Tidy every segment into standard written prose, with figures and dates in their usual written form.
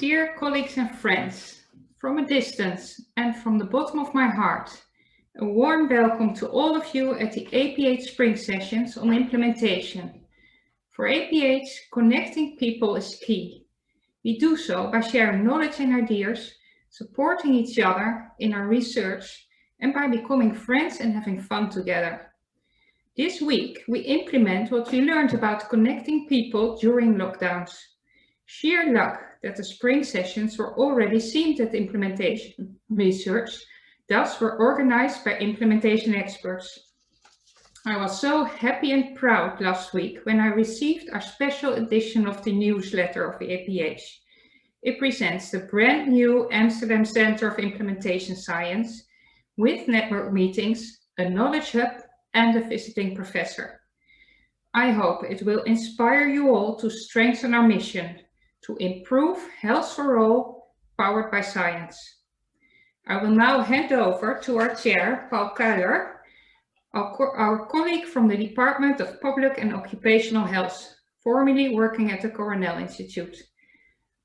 Dear colleagues and friends, from a distance and from the bottom of my heart, a warm welcome to all of you at the APH Spring Sessions on implementation. For APH, connecting people is key. We do so by sharing knowledge and ideas, supporting each other in our research, and by becoming friends and having fun together. This week, we implement what we learned about connecting people during lockdowns. Sheer luck that the spring sessions were already themed at implementation research, thus were organized by implementation experts. I was so happy and proud last week when I received our special edition of the newsletter of the APH. It presents the brand new Amsterdam Center of Implementation Science with network meetings, a knowledge hub, and a visiting professor. I hope it will inspire you all to strengthen our mission to improve health for all, powered by science. I will now hand over to our chair, Paul Kuijer, our colleague from the Department of Public and Occupational Health, formerly working at the Cornell Institute.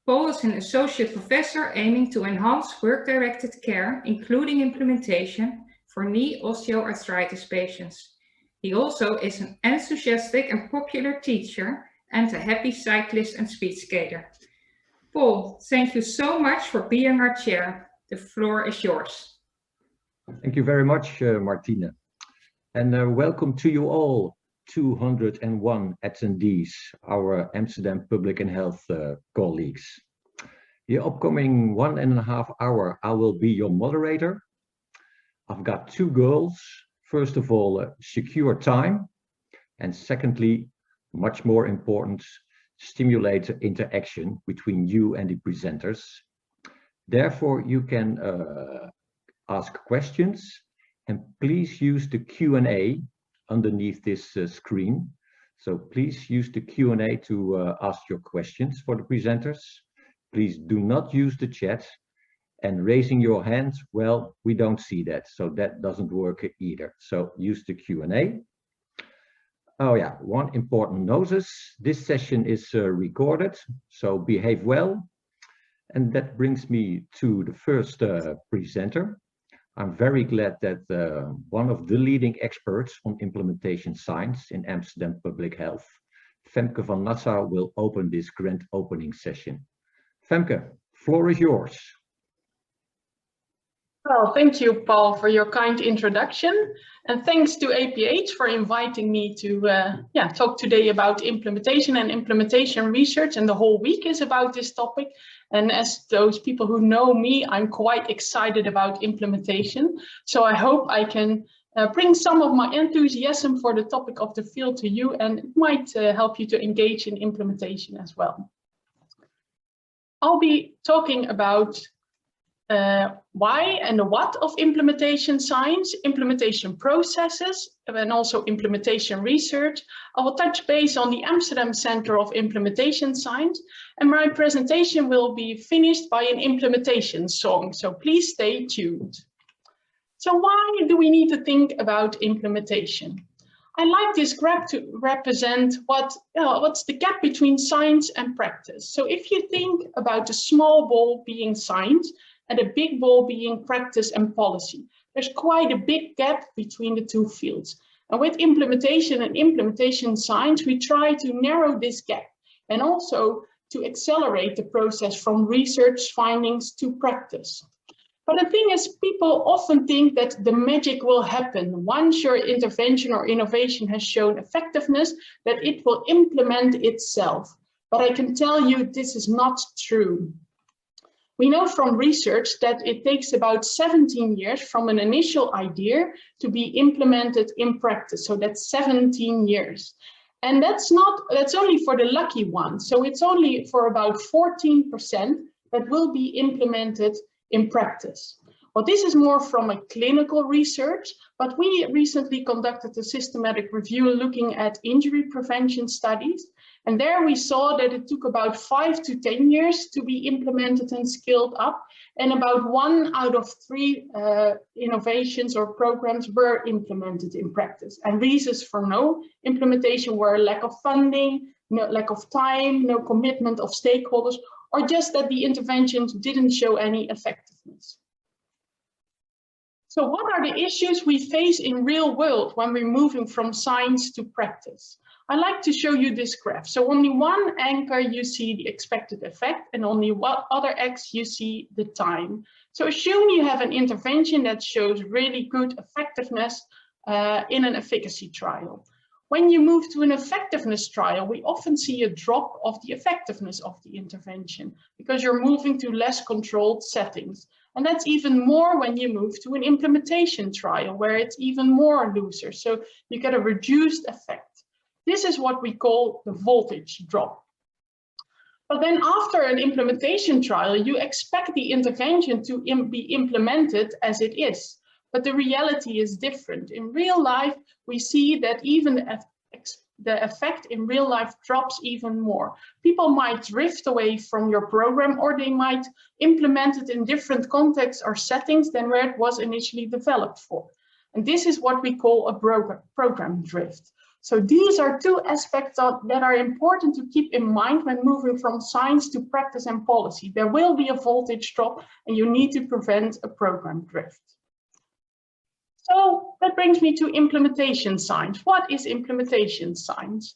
Paul is an associate professor aiming to enhance work-directed care, including implementation, for knee osteoarthritis patients. He also is an enthusiastic and popular teacher and a happy cyclist and speed skater. Paul, thank you so much for being our chair. The floor is yours. Thank you very much, Martina. And welcome to you all, 201 attendees, our Amsterdam Public and Health colleagues. The upcoming 1.5 hours, I will be your moderator. I've got two goals. First of all, secure time. And secondly, much more important, stimulate interaction between you and the presenters. Therefore, you can ask questions, and please use the Q&A underneath this screen. So please use the Q&A to ask your questions for the presenters. Please do not use the chat, and raising your hands, well, we don't see that, so that doesn't work either. So use the Q&A. Oh yeah, one important notice, this session is recorded, so behave well. And that brings me to the first presenter. I'm very glad that one of the leading experts on implementation science in Amsterdam Public Health, Femke van Nassau, will open this grand opening session. Femke, floor is yours. Well, thank you, Paul, for your kind introduction. And thanks to APH for inviting me to talk today about implementation and implementation research. And the whole week is about this topic. And as those people who know me, I'm quite excited about implementation. So I hope I can bring some of my enthusiasm for the topic of the field to you, and it might help you to engage in implementation as well. I'll be talking about why and the what of implementation science, implementation processes, and also implementation research. I will touch base on the Amsterdam Center of Implementation Science, and my presentation will be finished by an implementation song, so please stay tuned. So why do we need to think about implementation? I like this graph to represent what's the gap between science and practice. So if you think about a small ball being science, and a big ball being practice and policy, there's quite a big gap between the two fields. And with implementation and implementation science, we try to narrow this gap and also to accelerate the process from research findings to practice. But the thing is, people often think that the magic will happen once your intervention or innovation has shown effectiveness, that it will implement itself. But I can tell you this is not true. We know from research that it takes about 17 years from an initial idea to be implemented in practice. So that's 17 years. And that's only for the lucky ones. So it's only for about 14% that will be implemented in practice. Well, this is more from a clinical research, but we recently conducted a systematic review looking at injury prevention studies. And there we saw that it took about 5 to 10 years to be implemented and scaled up, and about 1 out of 3 innovations or programs were implemented in practice. And reasons for no implementation were lack of funding, lack of time, no commitment of stakeholders, or just that the interventions didn't show any effectiveness. So what are the issues we face in real world when we're moving from science to practice? I like to show you this graph. So on the one anchor, you see the expected effect, and on the other X, you see the time. So assume you have an intervention that shows really good effectiveness in an efficacy trial. When you move to an effectiveness trial, we often see a drop of the effectiveness of the intervention because you're moving to less controlled settings. And that's even more when you move to an implementation trial where it's even more looser. So you get a reduced effect. This is what we call the voltage drop. But then after an implementation trial, you expect the intervention to be implemented as it is. But the reality is different. In real life, we see that even the effect in real life drops even more. People might drift away from your program, or they might implement it in different contexts or settings than where it was initially developed for. And this is what we call a program drift. So these are two aspects that are important to keep in mind when moving from science to practice and policy. There will be a voltage drop, and you need to prevent a program drift. So that brings me to implementation science. What is implementation science?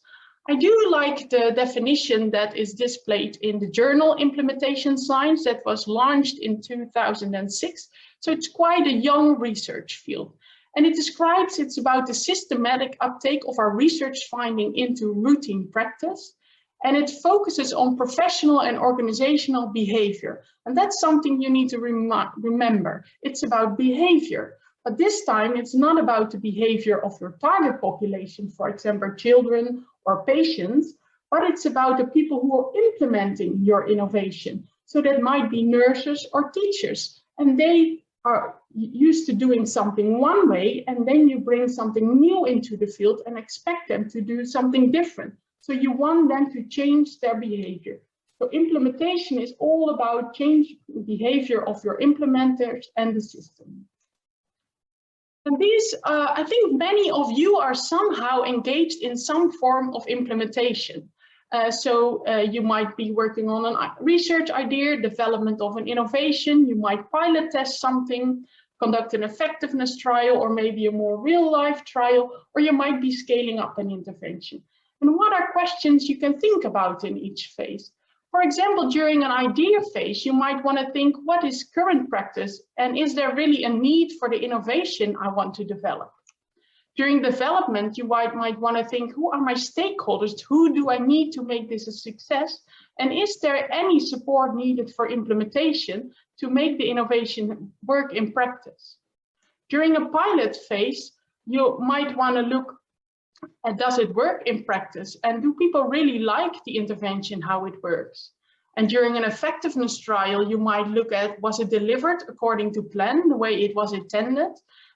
I do like the definition that is displayed in the journal Implementation Science that was launched in 2006. So it's quite a young research field. And it describes it's about the systematic uptake of our research finding into routine practice. And it focuses on professional and organizational behavior. And that's something you need to remember. It's about behavior. But this time, it's not about the behavior of your target population, for example, children or patients, but it's about the people who are implementing your innovation. So that might be nurses or teachers, and they are used to doing something one way, and then you bring something new into the field and expect them to do something different. So you want them to change their behavior. So implementation is all about changing behavior of your implementers and the system. And these, I think many of you are somehow engaged in some form of implementation. You might be working on a research idea, development of an innovation, you might pilot test something, conduct an effectiveness trial, or maybe a more real life trial, or you might be scaling up an intervention. And what are questions you can think about in each phase? For example, during an idea phase, you might want to think, what is current practice? And is there really a need for the innovation I want to develop? During development, you might want to think, who are my stakeholders? Who do I need to make this a success? And is there any support needed for implementation to make the innovation work in practice? During a pilot phase, you might want to look at, does it work in practice? And do people really like the intervention, how it works? And during an effectiveness trial, you might look at, was it delivered according to plan, the way it was intended?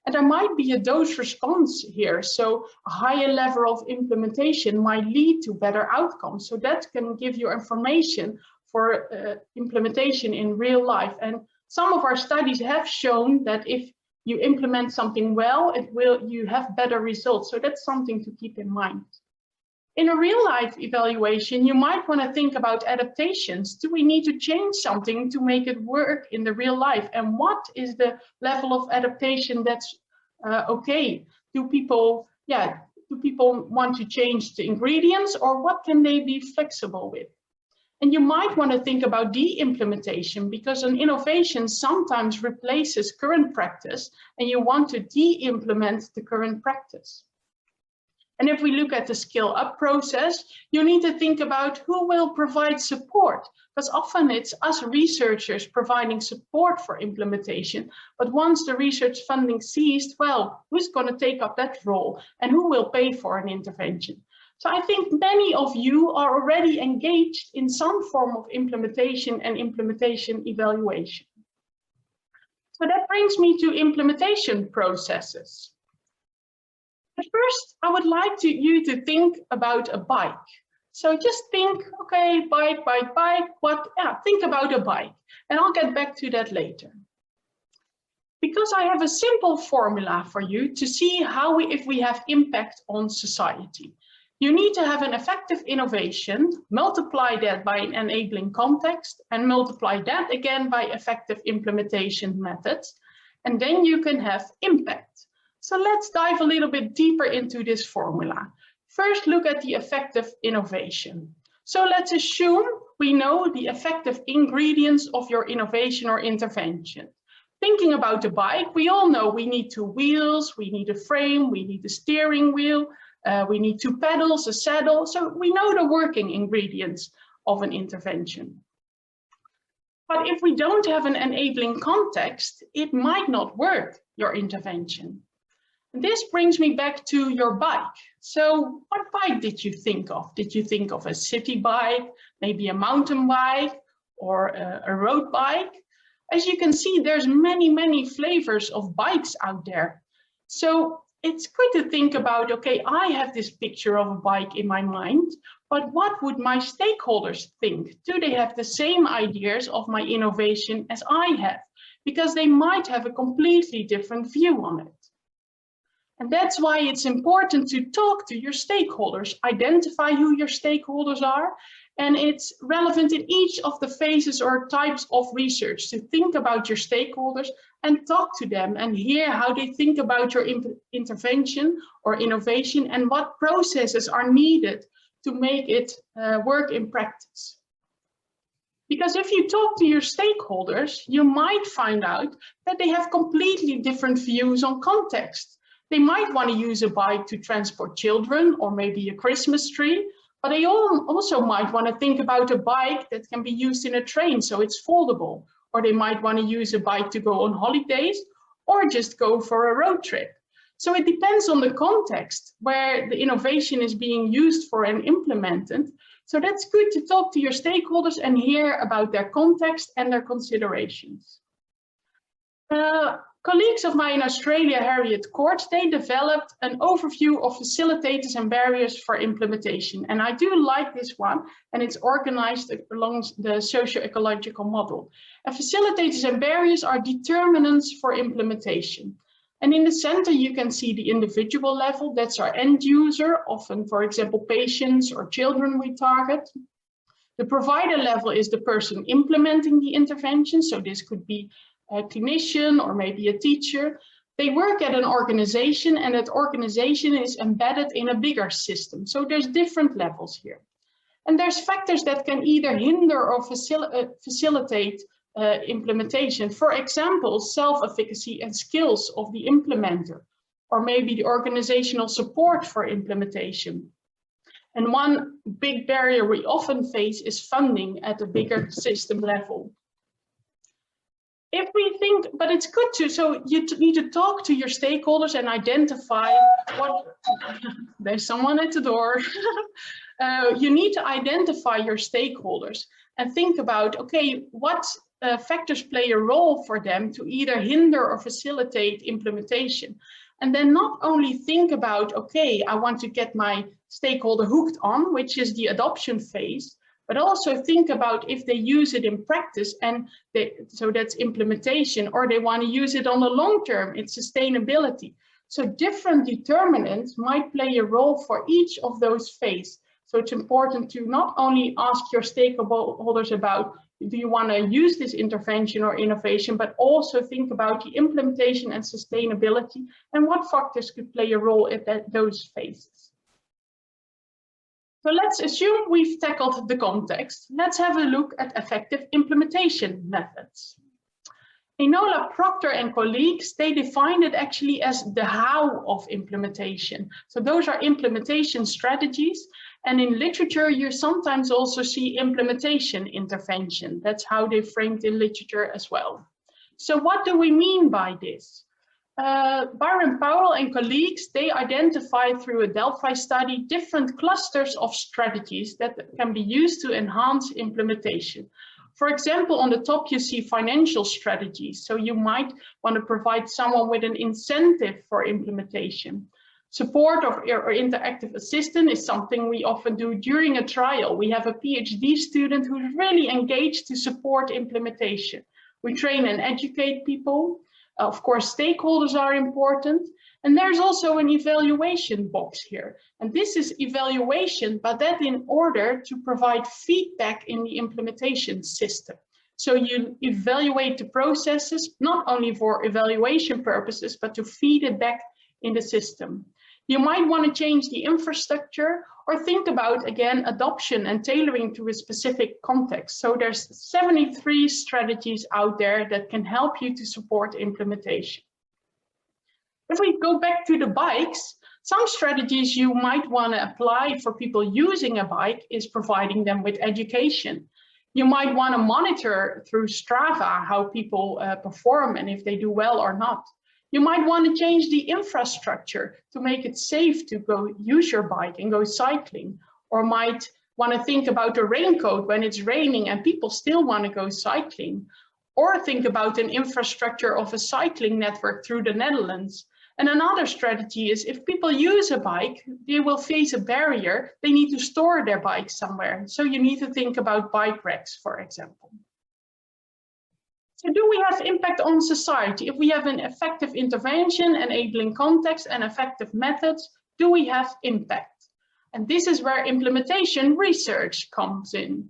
And there might be a dose response here. So a higher level of implementation might lead to better outcomes. So that can give you information for implementation in real life. And some of our studies have shown that if you implement something well, you have better results. So that's something to keep in mind. In a real life evaluation, you might want to think about adaptations. Do we need to change something to make it work in the real life? And what is the level of adaptation that's okay? Do people want to change the ingredients, or what can they be flexible with? And you might want to think about de-implementation, because an innovation sometimes replaces current practice and you want to de-implement the current practice. And if we look at the scale up process, you need to think about who will provide support, because often it's us researchers providing support for implementation. But once the research funding ceased, well, who's going to take up that role and who will pay for an intervention? So I think many of you are already engaged in some form of implementation and implementation evaluation. So that brings me to implementation processes. But first, I would like you to think about a bike. So just think, okay, bike, think about a bike. And I'll get back to that later. Because I have a simple formula for you to see if we have impact on society. You need to have an effective innovation, multiply that by an enabling context, and multiply that again by effective implementation methods, and then you can have impact. So let's dive a little bit deeper into this formula. First, look at the effective innovation. So let's assume we know the effective ingredients of your innovation or intervention. Thinking about the bike, we all know we need 2 wheels, we need a frame, we need a steering wheel, we need 2 pedals, a saddle. So we know the working ingredients of an intervention. But if we don't have an enabling context, it might not work, your intervention. And this brings me back to your bike. So what bike did you think of? Did you think of a city bike, maybe a mountain bike, or a road bike? As you can see, there's many flavors of bikes out there. So it's good to think about, okay, I have this picture of a bike in my mind, but what would my stakeholders think? Do they have the same ideas of my innovation as I have? Because they might have a completely different view on it. And that's why it's important to talk to your stakeholders, identify who your stakeholders are, and it's relevant in each of the phases or types of research to think about your stakeholders and talk to them and hear how they think about your intervention or innovation and what processes are needed to make it work in practice. Because if you talk to your stakeholders, you might find out that they have completely different views on context. They might want to use a bike to transport children or maybe a Christmas tree, but they also might want to think about a bike that can be used in a train so it's foldable, or they might want to use a bike to go on holidays or just go for a road trip. So it depends on the context where the innovation is being used for and implemented. So that's good to talk to your stakeholders and hear about their context and their considerations. Colleagues of mine in Australia, Harriet Court, they developed an overview of facilitators and barriers for implementation. And I do like this one, and it's organized along the socio-ecological model. And facilitators and barriers are determinants for implementation. And in the center, you can see the individual level. That's our end user, often, for example, patients or children we target. The provider level is the person implementing the intervention. So this could be a clinician or maybe a teacher. They work at an organization, and that organization is embedded in a bigger system. So there's different levels here. And there's factors that can either hinder or facilitate implementation. For example, self-efficacy and skills of the implementer, or maybe the organizational support for implementation. And one big barrier we often face is funding at a bigger system level. If we think, but it's good to, so you need to talk to your stakeholders and identify what, there's someone at the door. You need to identify your stakeholders and think about, okay, what factors play a role for them to either hinder or facilitate implementation. And then not only think about, okay, I want to get my stakeholder hooked on, which is the adoption phase, but also think about if they use it in practice, and so that's implementation, or they want to use it on the long term, it's sustainability. So different determinants might play a role for each of those phases. So it's important to not only ask your stakeholders about, do you want to use this intervention or innovation, but also think about the implementation and sustainability and what factors could play a role at those phases. So let's assume we've tackled the context. Let's have a look at effective implementation methods. Enola Proctor and colleagues, they defined it actually as the how of implementation. So those are implementation strategies. And in literature, you sometimes also see implementation intervention. That's how they framed in literature as well. So what do we mean by this? Byron Powell and colleagues, they identified through a Delphi study different clusters of strategies that can be used to enhance implementation. For example, on the top, you see financial strategies. So you might want to provide someone with an incentive for implementation. Support or interactive assistant is something we often do during a trial. We have a PhD student who's really engaged to support implementation. We train and educate people. Of course, stakeholders are important. And there's also an evaluation box here. And this is evaluation, but that in order to provide feedback in the implementation system. So you evaluate the processes, not only for evaluation purposes, but to feed it back in the system. You might want to change the infrastructure or think about, again, adoption and tailoring to a specific context. So there's 73 strategies out there that can help you to support implementation. If we go back to the bikes, some strategies you might want to apply for people using a bike is providing them with education. You might want to monitor through Strava how people perform and if they do well or not. You might want to change the infrastructure to make it safe to go use your bike and go cycling, or might want to think about a raincoat when it's raining and people still want to go cycling, or think about an infrastructure of a cycling network through the Netherlands. And another strategy is if people use a bike, they will face a barrier. They need to store their bike somewhere. So you need to think about bike racks, for example. So do we have impact on society? If we have an effective intervention, enabling context and effective methods, do we have impact? And this is where implementation research comes in.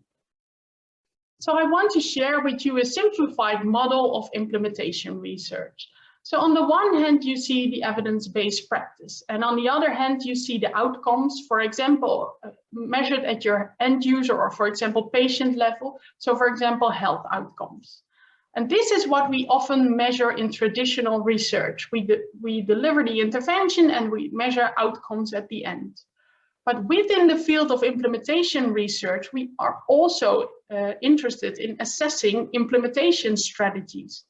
So I want to share with you a simplified model of implementation research. So on the one hand, you see the evidence-based practice, and on the other hand, you see the outcomes, for example, measured at your end user or, for example, patient level. So, for example, health outcomes. And this is what we often measure in traditional research. We deliver the intervention and we measure outcomes at the end. But within the field of implementation research, we are also interested in assessing implementation strategies,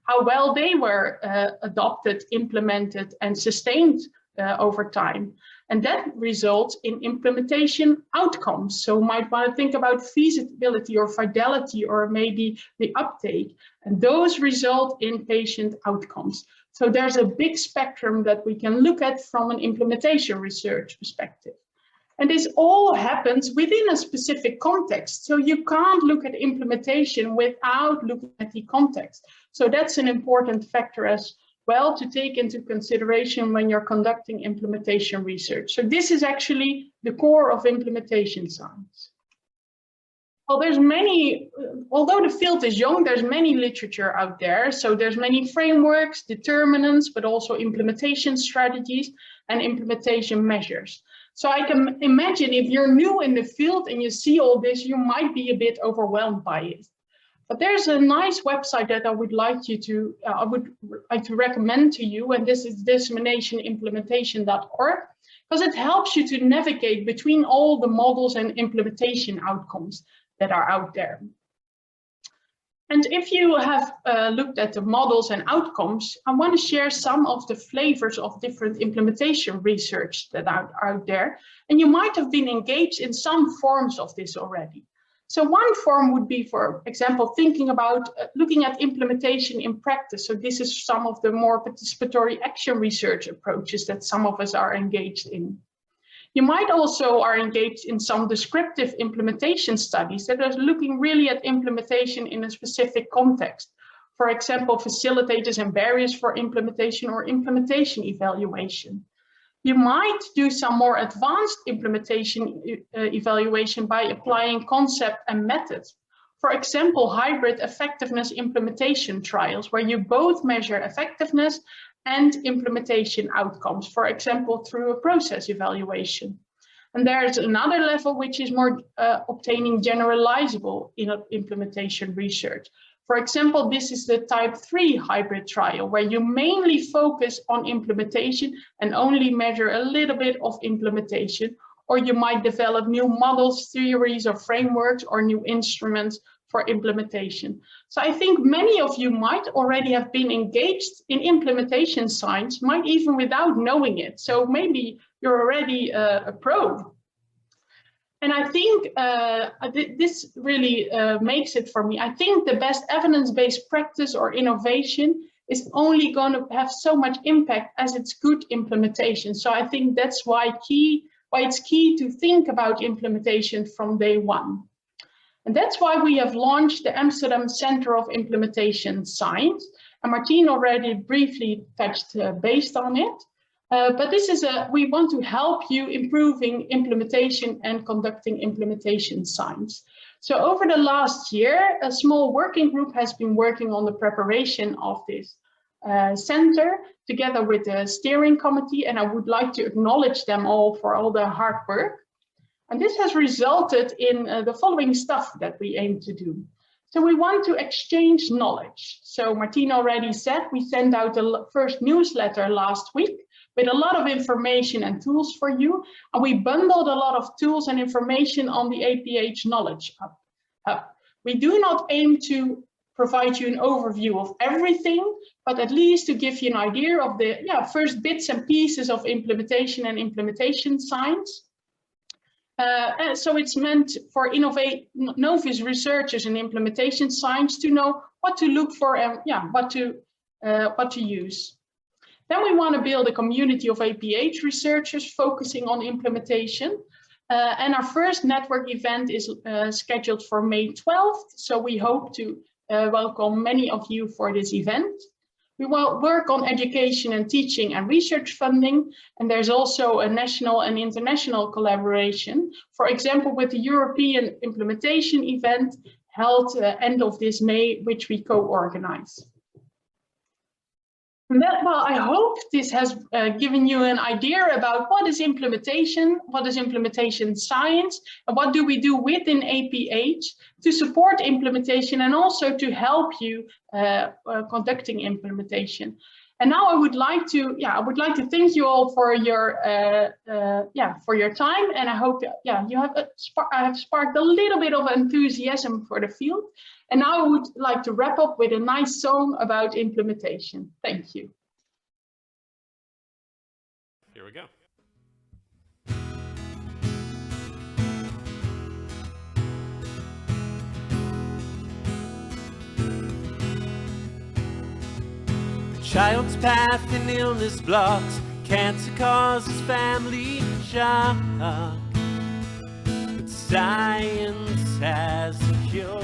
how well they were adopted, implemented, and sustained over time. And that results in implementation outcomes. So might want to think about feasibility or fidelity or maybe the uptake. And those result in patient outcomes. So there's a big spectrum that we can look at from an implementation research perspective. And this all happens within a specific context. So you can't look at implementation without looking at the context. So that's an important factor as well to take into consideration when you're conducting implementation research. So this is actually the core of implementation science. Well, there's many, although the field is young, there's many literature out there. So there's many frameworks, determinants, but also implementation strategies and implementation measures. So I can imagine if you're new in the field and you see all this, you might be a bit overwhelmed by it. But there's a nice website that I would like to recommend to you, and this is disseminationimplementation.org, because it helps you to navigate between all the models and implementation outcomes that are out there. And if you have looked at the models and outcomes, I want to share some of the flavors of different implementation research that are out there. And you might have been engaged in some forms of this already. So one form would be, for example, thinking about looking at implementation in practice. So this is some of the more participatory action research approaches that some of us are engaged in. You might also are engaged in some descriptive implementation studies that are looking really at implementation in a specific context. For example, facilitators and barriers for implementation or implementation evaluation. You might do some more advanced implementation evaluation by applying concept and methods. For example, hybrid effectiveness implementation trials, where you both measure effectiveness and implementation outcomes, for example, through a process evaluation. And there's another level which is more obtaining generalizable implementation research. For example, this is the type 3 hybrid trial, where you mainly focus on implementation and only measure a little bit of implementation, or you might develop new models, theories, or frameworks, or new instruments for implementation. So I think many of you might already have been engaged in implementation science, might even without knowing it. So maybe you're already a pro. And I think this really makes it for me. I think the best evidence-based practice or innovation is only going to have so much impact as its good implementation. So I think that's why it's key to think about implementation from day one. And that's why we have launched the Amsterdam Center of Implementation Science. And Martine already briefly touched base on it. But this is we want to help you improving implementation and conducting implementation science. So over the last year, a small working group has been working on the preparation of this center together with the steering committee, and I would like to acknowledge them all for all their hard work. And this has resulted in the following stuff that we aim to do. So we want to exchange knowledge. So Martine already said, we sent out the first newsletter last week with a lot of information and tools for you. And we bundled a lot of tools and information on the APH Knowledge Hub. We do not aim to provide you an overview of everything, but at least to give you an idea of the first bits and pieces of implementation and implementation science. And so it's meant for novice researchers in implementation science to know what to look for and what to use. Then we want to build a community of APH researchers focusing on implementation. And our first network event is scheduled for May 12th. So we hope to welcome many of you for this event. We will work on education and teaching and research funding. And there's also a national and international collaboration, for example, with the European implementation event held end of this May, which we co-organize. Well, I hope this has given you an idea about what is implementation science, and what do we do within APH to support implementation and also to help you conducting implementation. And now I would like to thank you all for your time, and I hope I have sparked a little bit of enthusiasm for the field. And now I would like to wrap up with a nice song about implementation. Thank you. Here we go. Child's path in illness blocks, cancer causes family shock, but science has a cure.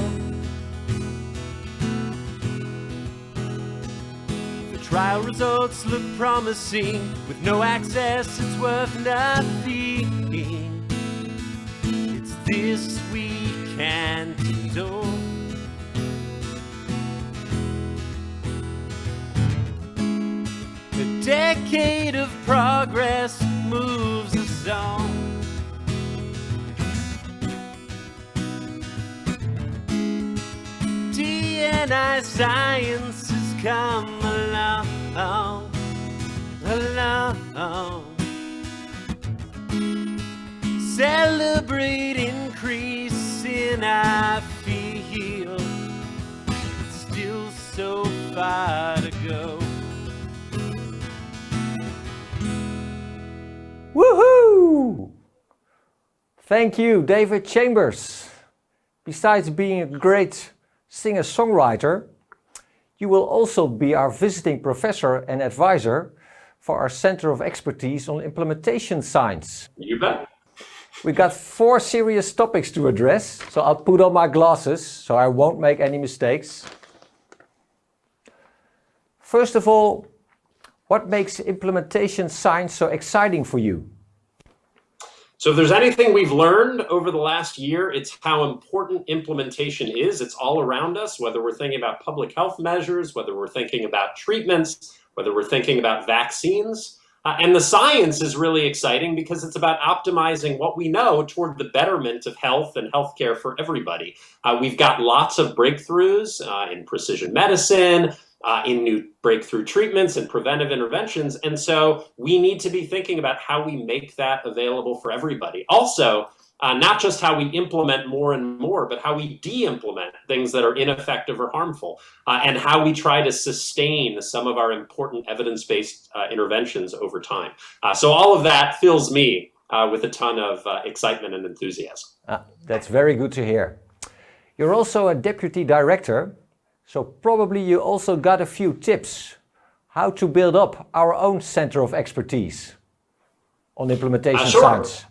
The trial results look promising, with no access it's worth nothing. It's this we can't ignore. A decade of progress moves us on. D&I science has come along, Celebrate increase in our field. It's still so far to go. Woohoo! Thank you, David Chambers. Besides being a great singer-songwriter, you will also be our visiting professor and advisor for our Center of Expertise on Implementation Science. You bet. We got 4 serious topics to address, so I'll put on my glasses so I won't make any mistakes. First of all, what makes implementation science so exciting for you? So if there's anything we've learned over the last year, it's how important implementation is. It's all around us, whether we're thinking about public health measures, whether we're thinking about treatments, whether we're thinking about vaccines. And the science is really exciting because it's about optimizing what we know toward the betterment of health and healthcare for everybody. We've got lots of breakthroughs in precision medicine, in new breakthrough treatments and preventive interventions. And so we need to be thinking about how we make that available for everybody. Also, not just how we implement more and more, but how we de-implement things that are ineffective or harmful, and how we try to sustain some of our important evidence-based interventions over time. So all of that fills me with a ton of excitement and enthusiasm. That's very good to hear. You're also a deputy director, so probably you also got a few tips how to build up our own Center of Expertise on implementation Sure. science.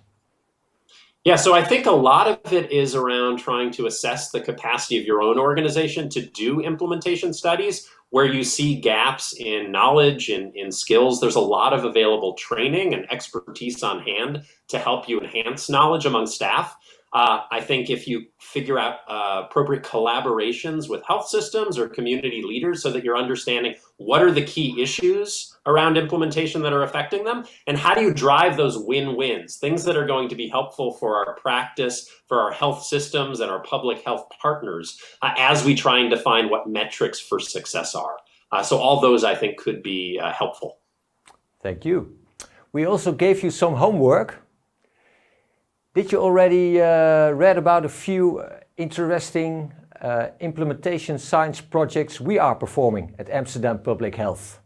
Yeah, so I think a lot of it is around trying to assess the capacity of your own organization to do implementation studies where you see gaps in knowledge and in skills. There's a lot of available training and expertise on hand to help you enhance knowledge among staff. I think if you figure out appropriate collaborations with health systems or community leaders so that you're understanding what are the key issues around implementation that are affecting them, and how do you drive those win-wins, things that are going to be helpful for our practice, for our health systems and our public health partners as we try and define what metrics for success are. So all those I think could be helpful. Thank you. We also gave you some homework. Did you already read about a few interesting implementation science projects we are performing at Amsterdam Public Health?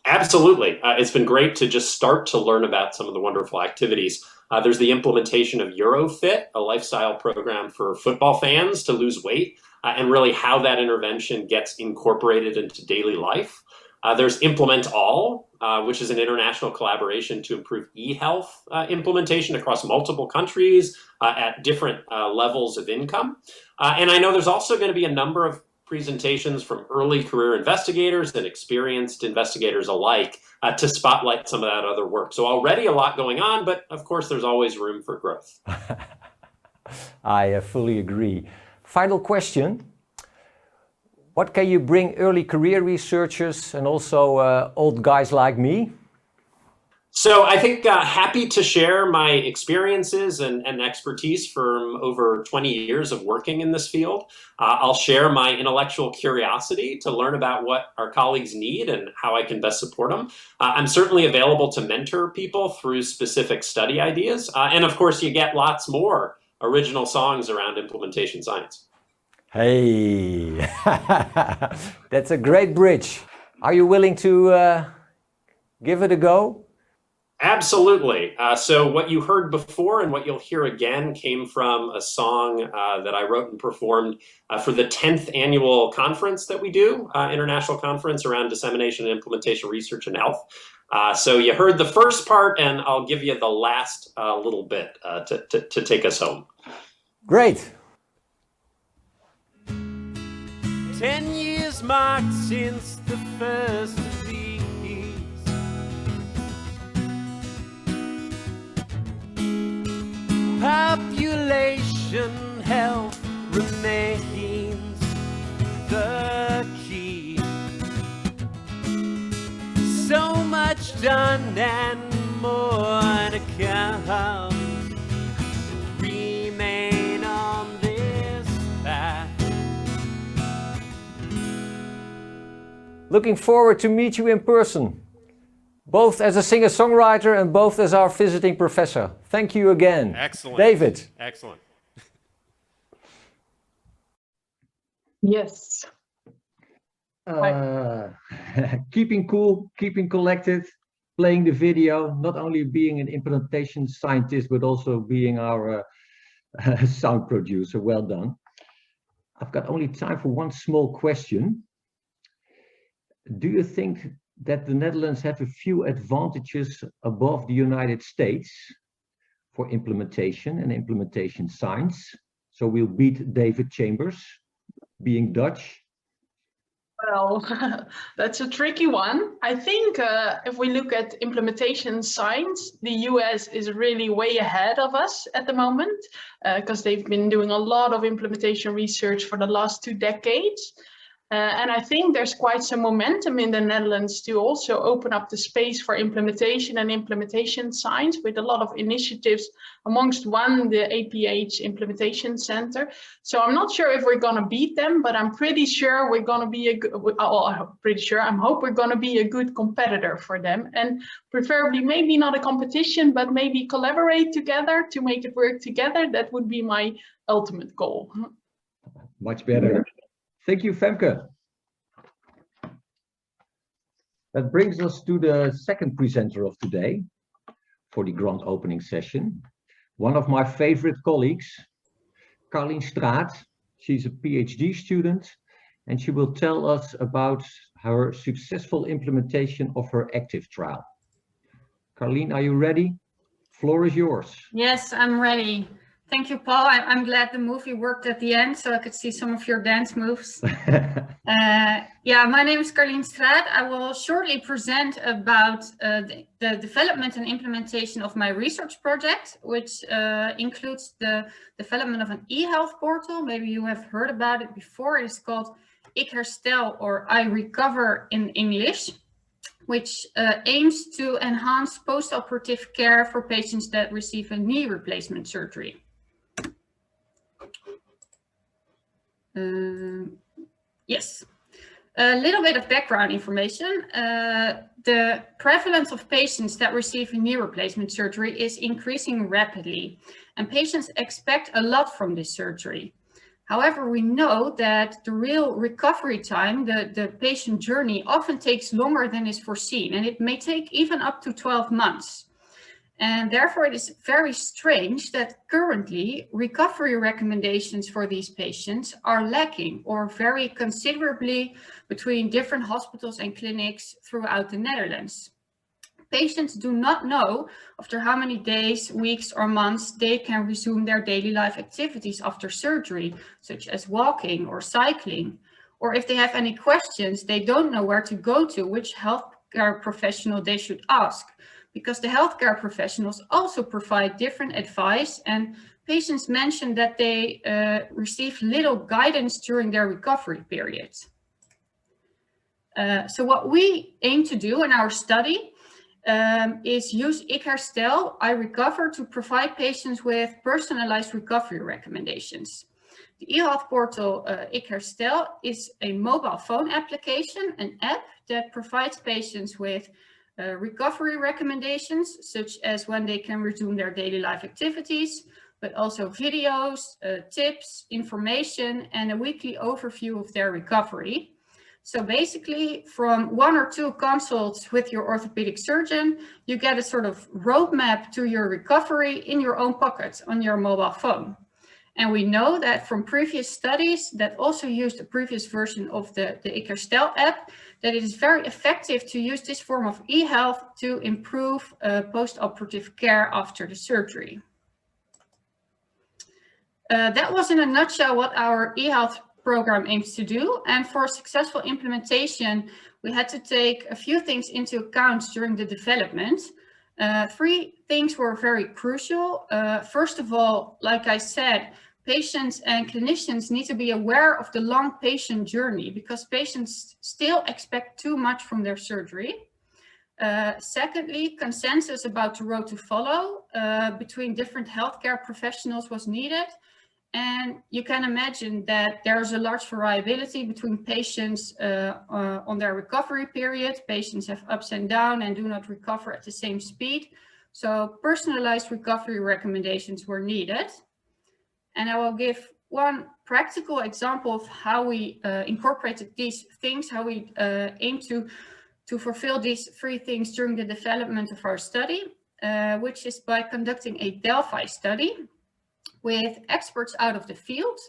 Absolutely. It's been great to just start to learn about some of the wonderful activities. There's the implementation of EuroFit, a lifestyle program for football fans to lose weight, and really how that intervention gets incorporated into daily life. There's Implement All, which is an international collaboration to improve e-health implementation across multiple countries at different levels of income. And I know there's also going to be a number of presentations from early career investigators and experienced investigators alike to spotlight some of that other work. So already a lot going on, but of course there's always room for growth. I fully agree. Final question. What can you bring early career researchers and also old guys like me? So I think happy to share my experiences and expertise from over 20 years of working in this field. I'll share my intellectual curiosity to learn about what our colleagues need and how I can best support them. I'm certainly available to mentor people through specific study ideas. And of course, you get lots more original songs around implementation science. Hey, that's a great bridge. Are you willing to give it a go? Absolutely. So what you heard before and what you'll hear again came from a song that I wrote and performed for the 10th annual conference that we do, international conference around dissemination and implementation research in health. So you heard the first part, and I'll give you the last little bit to take us home. Great. 10 years marked since the first of these. Population health remains the key. So much done and more to come. Remain on this path. Looking forward to meet you in person, both as a singer-songwriter and both as our visiting professor. Thank you again. Excellent. David. Excellent. Yes. Keeping cool, keeping collected, playing the video, not only being an implementation scientist, but also being our sound producer. Well done. I've got only time for one small question. Do you think that the Netherlands have a few advantages above the United States for implementation and implementation science? So we'll beat David Chambers, being Dutch. Well, that's a tricky one. I think if we look at implementation science, the US is really way ahead of us at the moment because they've been doing a lot of implementation research for the last 2 decades. And I think there's quite some momentum in the Netherlands to also open up the space for implementation and implementation science with a lot of initiatives, amongst one, the APH Implementation Center. So I'm not sure if we're going to beat them, but I'm pretty sure we're going to be I hope we're going to be a good competitor for them. And preferably maybe not a competition, but maybe collaborate together to make it work together. That would be my ultimate goal. Much better. Thank you, Femke. That brings us to the second presenter of today for the grand opening session. One of my favorite colleagues, Carlien Straat. She's a PhD student, and she will tell us about her successful implementation of her active trial. Carlien, are you ready? floor is yours. Yes, I'm ready. Thank you, Paul. I'm glad the movie worked at the end so I could see some of your dance moves. Yeah, my name is Carlien Straat. I will shortly present about the development and implementation of my research project, which includes the development of an e-health portal. Maybe you have heard about it before. It is called Ik Herstel, or I Recover in English, which aims to enhance post-operative care for patients that receive a knee replacement surgery. Yes, a little bit of background information. The prevalence of patients that receive a knee replacement surgery is increasing rapidly, and patients expect a lot from this surgery. However, we know that the real recovery time, the patient journey, often takes longer than is foreseen, and it may take even up to 12 months. And therefore, it is very strange that currently recovery recommendations for these patients are lacking or vary considerably between different hospitals and clinics throughout the Netherlands. Patients do not know after how many days, weeks, or months they can resume their daily life activities after surgery, such as walking or cycling. Or if they have any questions, they don't know where to go to, which healthcare professional they should ask, because the healthcare professionals also provide different advice, and patients mention that they receive little guidance during their recovery period. So what we aim to do in our study is use Ik Herstel, I Recover, to provide patients with personalized recovery recommendations. The e-health portal Ik Herstel is a mobile phone application, an app that provides patients with recovery recommendations, such as when they can resume their daily life activities, but also videos, tips, information, and a weekly overview of their recovery. So basically, from 1 or 2 consults with your orthopedic surgeon, you get a sort of roadmap to your recovery in your own pocket on your mobile phone. And we know that from previous studies that also used a previous version of the Ik Herstel app, that it is very effective to use this form of e-health to improve post-operative care after the surgery. That was in a nutshell what our e-health program aims to do. And for successful implementation, we had to take a few things into account during the development. 3 things were very crucial. First of all, like I said, patients and clinicians need to be aware of the long patient journey, because patients still expect too much from their surgery. Secondly, consensus about the road to follow between different healthcare professionals was needed. And you can imagine that there's a large variability between patients on their recovery period. Patients have ups and downs and do not recover at the same speed. So personalized recovery recommendations were needed. And I will give one practical example of how we incorporated these things, how we aim to fulfill these 3 things during the development of our study, which is by conducting a Delphi study with experts out of the field.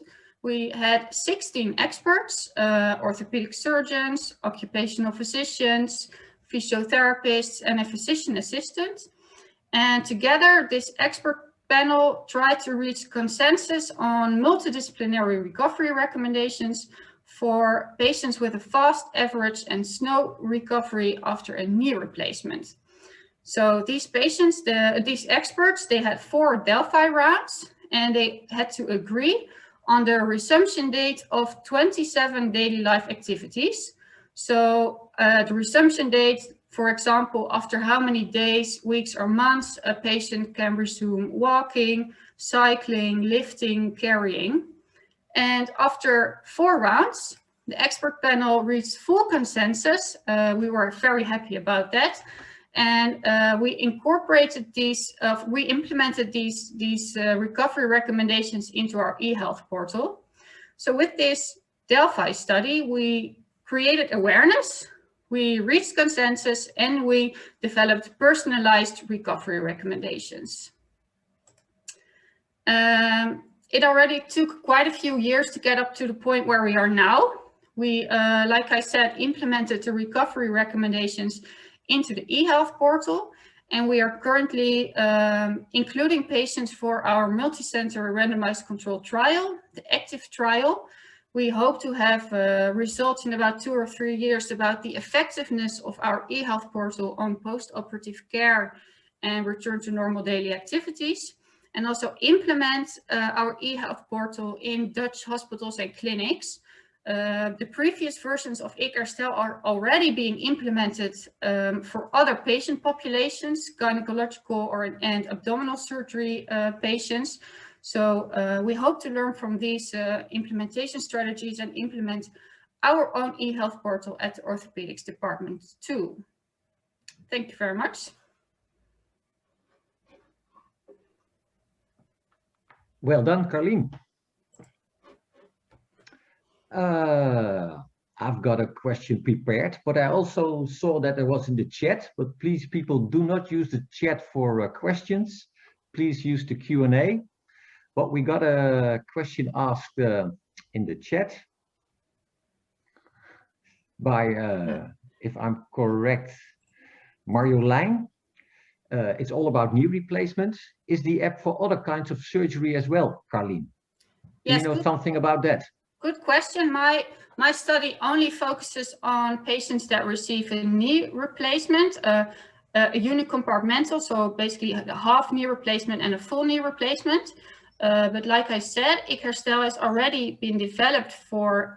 We had 16 experts, orthopedic surgeons, occupational physicians, physiotherapists, and a physician assistant. And together, this expert panel tried to reach consensus on multidisciplinary recovery recommendations for patients with a fast, average, and slow recovery after a knee replacement. So these patients, these experts, they had 4 Delphi rounds, and they had to agree on the resumption date of 27 daily life activities. So the resumption date, for example, after how many days, weeks, or months a patient can resume walking, cycling, lifting, carrying. And after 4 rounds, the expert panel reached full consensus. We were very happy about that. And we implemented these recovery recommendations into our e-health portal. So with this Delphi study, we created awareness, we reached consensus, and we developed personalized recovery recommendations. It already took quite a few years to get up to the point where we are now. We, like I said, implemented the recovery recommendations into the e-health portal. And we are currently including patients for our multi-center randomized controlled trial, the ACTIVE trial. We hope to have results in about 2 or 3 years about the effectiveness of our eHealth portal on post-operative care and return to normal daily activities, and also implement our eHealth portal in Dutch hospitals and clinics. The previous versions of eCareStel are already being implemented for other patient populations, gynecological and abdominal surgery patients. So we hope to learn from these implementation strategies and implement our own eHealth portal at the orthopedics department too. Thank you very much. Well done, Carleen. I've got a question prepared, but I also saw that it was in the chat. But please, people, do not use the chat for questions. Please use the Q&A. But we got a question asked in the chat by, if I'm correct, Marjolein. It's all about knee replacement. Is the app for other kinds of surgery as well, Carleen? Yes, do you know something about that? Good question. My study only focuses on patients that receive a knee replacement, a unicompartmental, so basically a half knee replacement and a full knee replacement. But like I said, eCareStel has already been developed for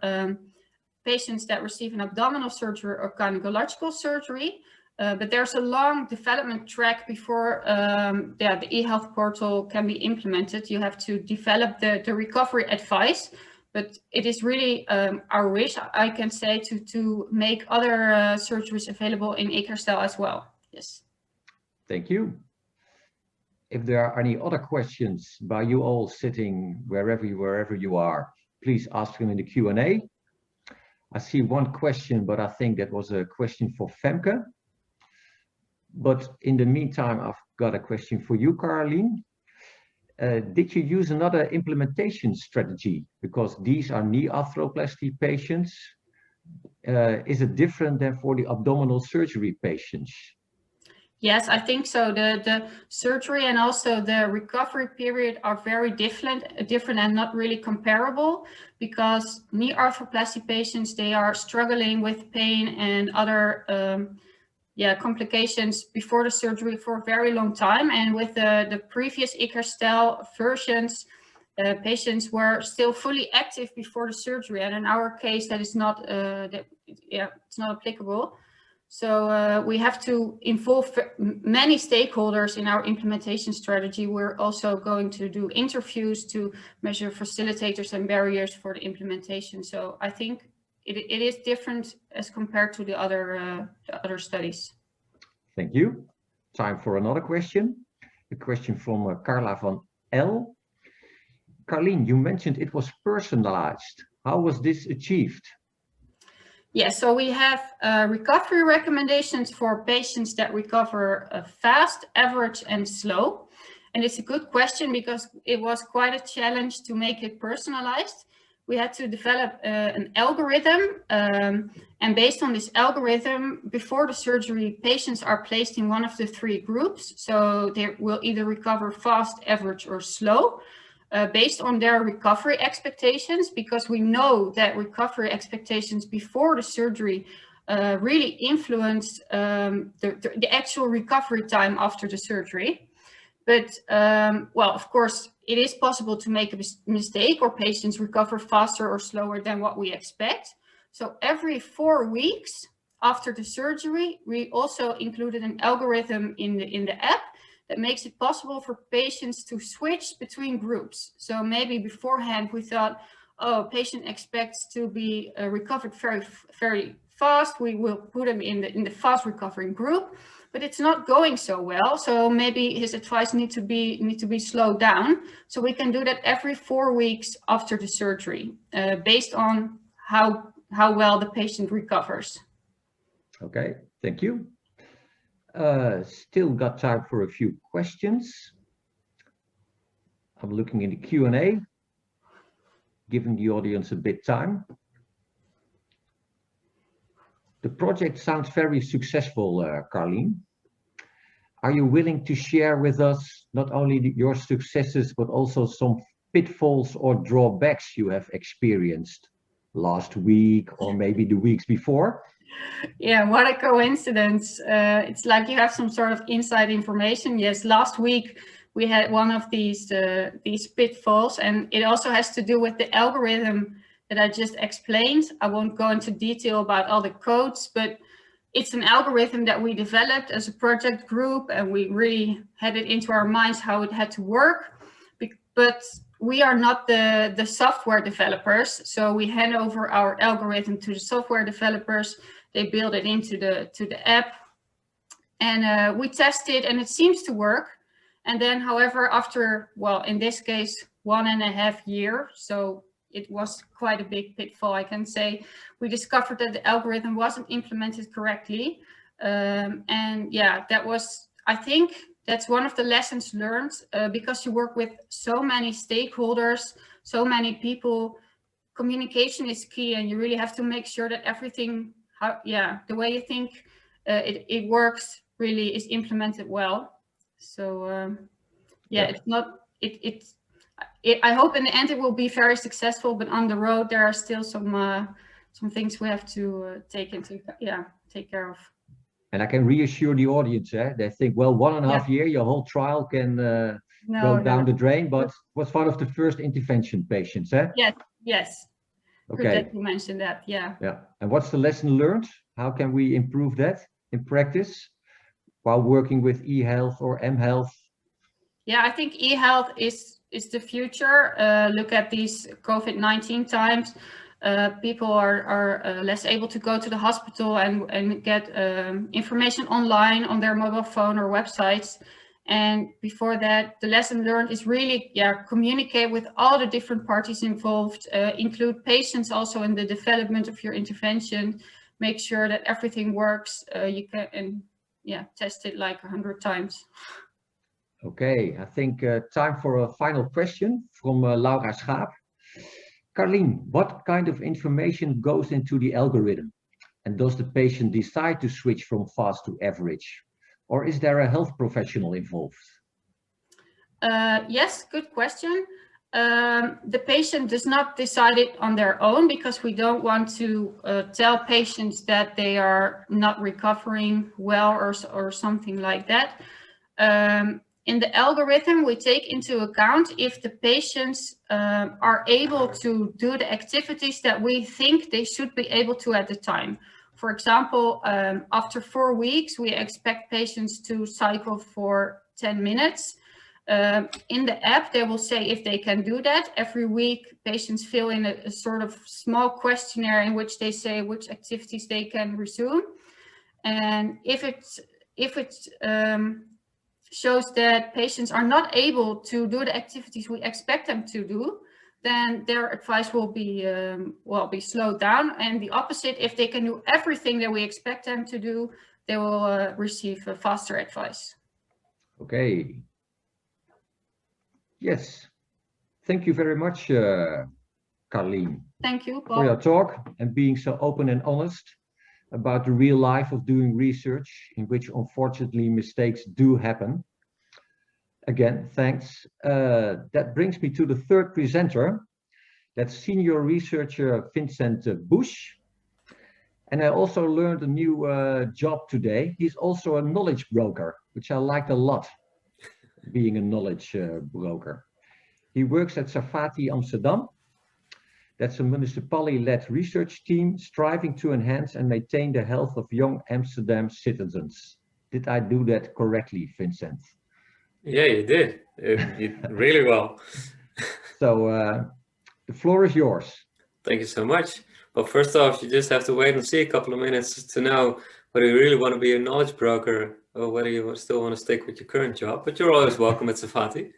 patients that receive an abdominal surgery or gynecological surgery. But there's a long development track before the eHealth portal can be implemented. You have to develop the recovery advice, but it is really our wish, I can say, to make other surgeries available in eCareStel as well. Yes. Thank you. If there are any other questions by you all sitting wherever you are, please ask them in the Q&A. I see one question, but I think that was a question for Femke. But in the meantime, I've got a question for you, Carleen. Did you use another implementation strategy? Because these are knee arthroplasty patients. Is it different than for the abdominal surgery patients? Yes, I think so. The surgery and also the recovery period are very different and not really comparable, because knee arthroplasty patients, they are struggling with pain and other complications before the surgery for a very long time. And with the previous eCareStel versions, patients were still fully active before the surgery. And in our case, that is not it's not applicable. So we have to involve many stakeholders in our implementation strategy. We're also going to do interviews to measure facilitators and barriers for the implementation. So I think it is different as compared to the other studies. Thank you. Time for another question. A question from Carla van L. Carleen, you mentioned it was personalized. How was this achieved? Yes, so we have recovery recommendations for patients that recover fast, average, and slow. And it's a good question because it was quite a challenge to make it personalized. We had to develop an algorithm, and based on this algorithm, before the surgery, patients are placed in one of the 3 groups. So they will either recover fast, average, or slow, based on their recovery expectations, because we know that recovery expectations before the surgery really influence the actual recovery time after the surgery. But, well, of course, it is possible to make a mistake, or patients recover faster or slower than what we expect. So every 4 weeks after the surgery, we also included an algorithm in the app that makes it possible for patients to switch between groups. So maybe beforehand we thought, oh, patient expects to be recovered very, very fast. We will put him in the fast recovering group, but it's not going so well. So maybe his advice need to be slowed down. So we can do that every 4 weeks after the surgery, based on how well the patient recovers. Okay, thank you. Still got time for a few questions. I'm looking in the Q&A, giving the audience a bit time. The project sounds very successful, Carleen. are you willing to share with us not only your successes, but also some pitfalls or drawbacks you have experienced last week or maybe the weeks before? Yeah, what a coincidence. It's like you have some sort of inside information. Yes, last week we had one of these pitfalls, and it also has to do with the algorithm that I just explained. I won't go into detail about all the codes, but it's an algorithm that we developed as a project group, and we really had it into our minds how it had to work. But we are not the software developers, so we hand over our algorithm to the software developers. They build it into the app, and we test it, and it seems to work. And then, however, after, well, in this case, 1.5 years, so it was quite a big pitfall, I can say, we discovered that the algorithm wasn't implemented correctly. And yeah, that was, I think that's one of the lessons learned, because you work with so many stakeholders, so many people. Communication is key, and you really have to make sure that everything, the way you think it works really is implemented well. So it's not, I hope in the end it will be very successful, but on the road there are still some things we have to take care of. And I can reassure the audience, they think, well, 1.5 years, your whole trial can go down the drain, but was one of the first intervention patients, Yes. Okay. Good that you mentioned that, yeah. And what's the lesson learned? How can we improve that in practice while working with e-health or mHealth? Yeah, I think e-health is the future. Look at these COVID-19 times. People are less able to go to the hospital and get information online on their mobile phone or websites. And before that, the lesson learned is really, communicate with all the different parties involved, include patients also in the development of your intervention, make sure that everything works. You can, test it like 100 times. Okay, I think time for a final question from Laura Schaap. Carlien, what kind of information goes into the algorithm? And does the patient decide to switch from fast to average? Or is there a health professional involved? Yes, good question. The patient does not decide it on their own, because we don't want to tell patients that they are not recovering well or something like that. In the algorithm, we take into account if the patients are able to do the activities that we think they should be able to at the time. For example, after 4 weeks, we expect patients to cycle for 10 minutes. In the app, they will say if they can do that. Every week, patients fill in a sort of small questionnaire in which they say which activities they can resume. And if it shows that patients are not able to do the activities we expect them to do, then their advice will be slowed down. And the opposite, if they can do everything that we expect them to do, they will receive faster advice. Okay. Yes. Thank you very much, Carlien. Thank you, Paul, for your talk and being so open and honest about the real life of doing research, in which unfortunately mistakes do happen. Again, thanks. That brings me to the third presenter. That's senior researcher Vincent Bush. And I also learned a new job today. He's also a knowledge broker, which I liked a lot, being a knowledge broker. He works at Safati Amsterdam. That's a municipally-led research team striving to enhance and maintain the health of young Amsterdam citizens. Did I do that correctly, Vincent? Yeah, you did. You really well. So the floor is yours. Thank you so much. Well, first off, you just have to wait and see a couple of minutes to know whether you really want to be a knowledge broker or whether you still want to stick with your current job, but you're always welcome at Safati.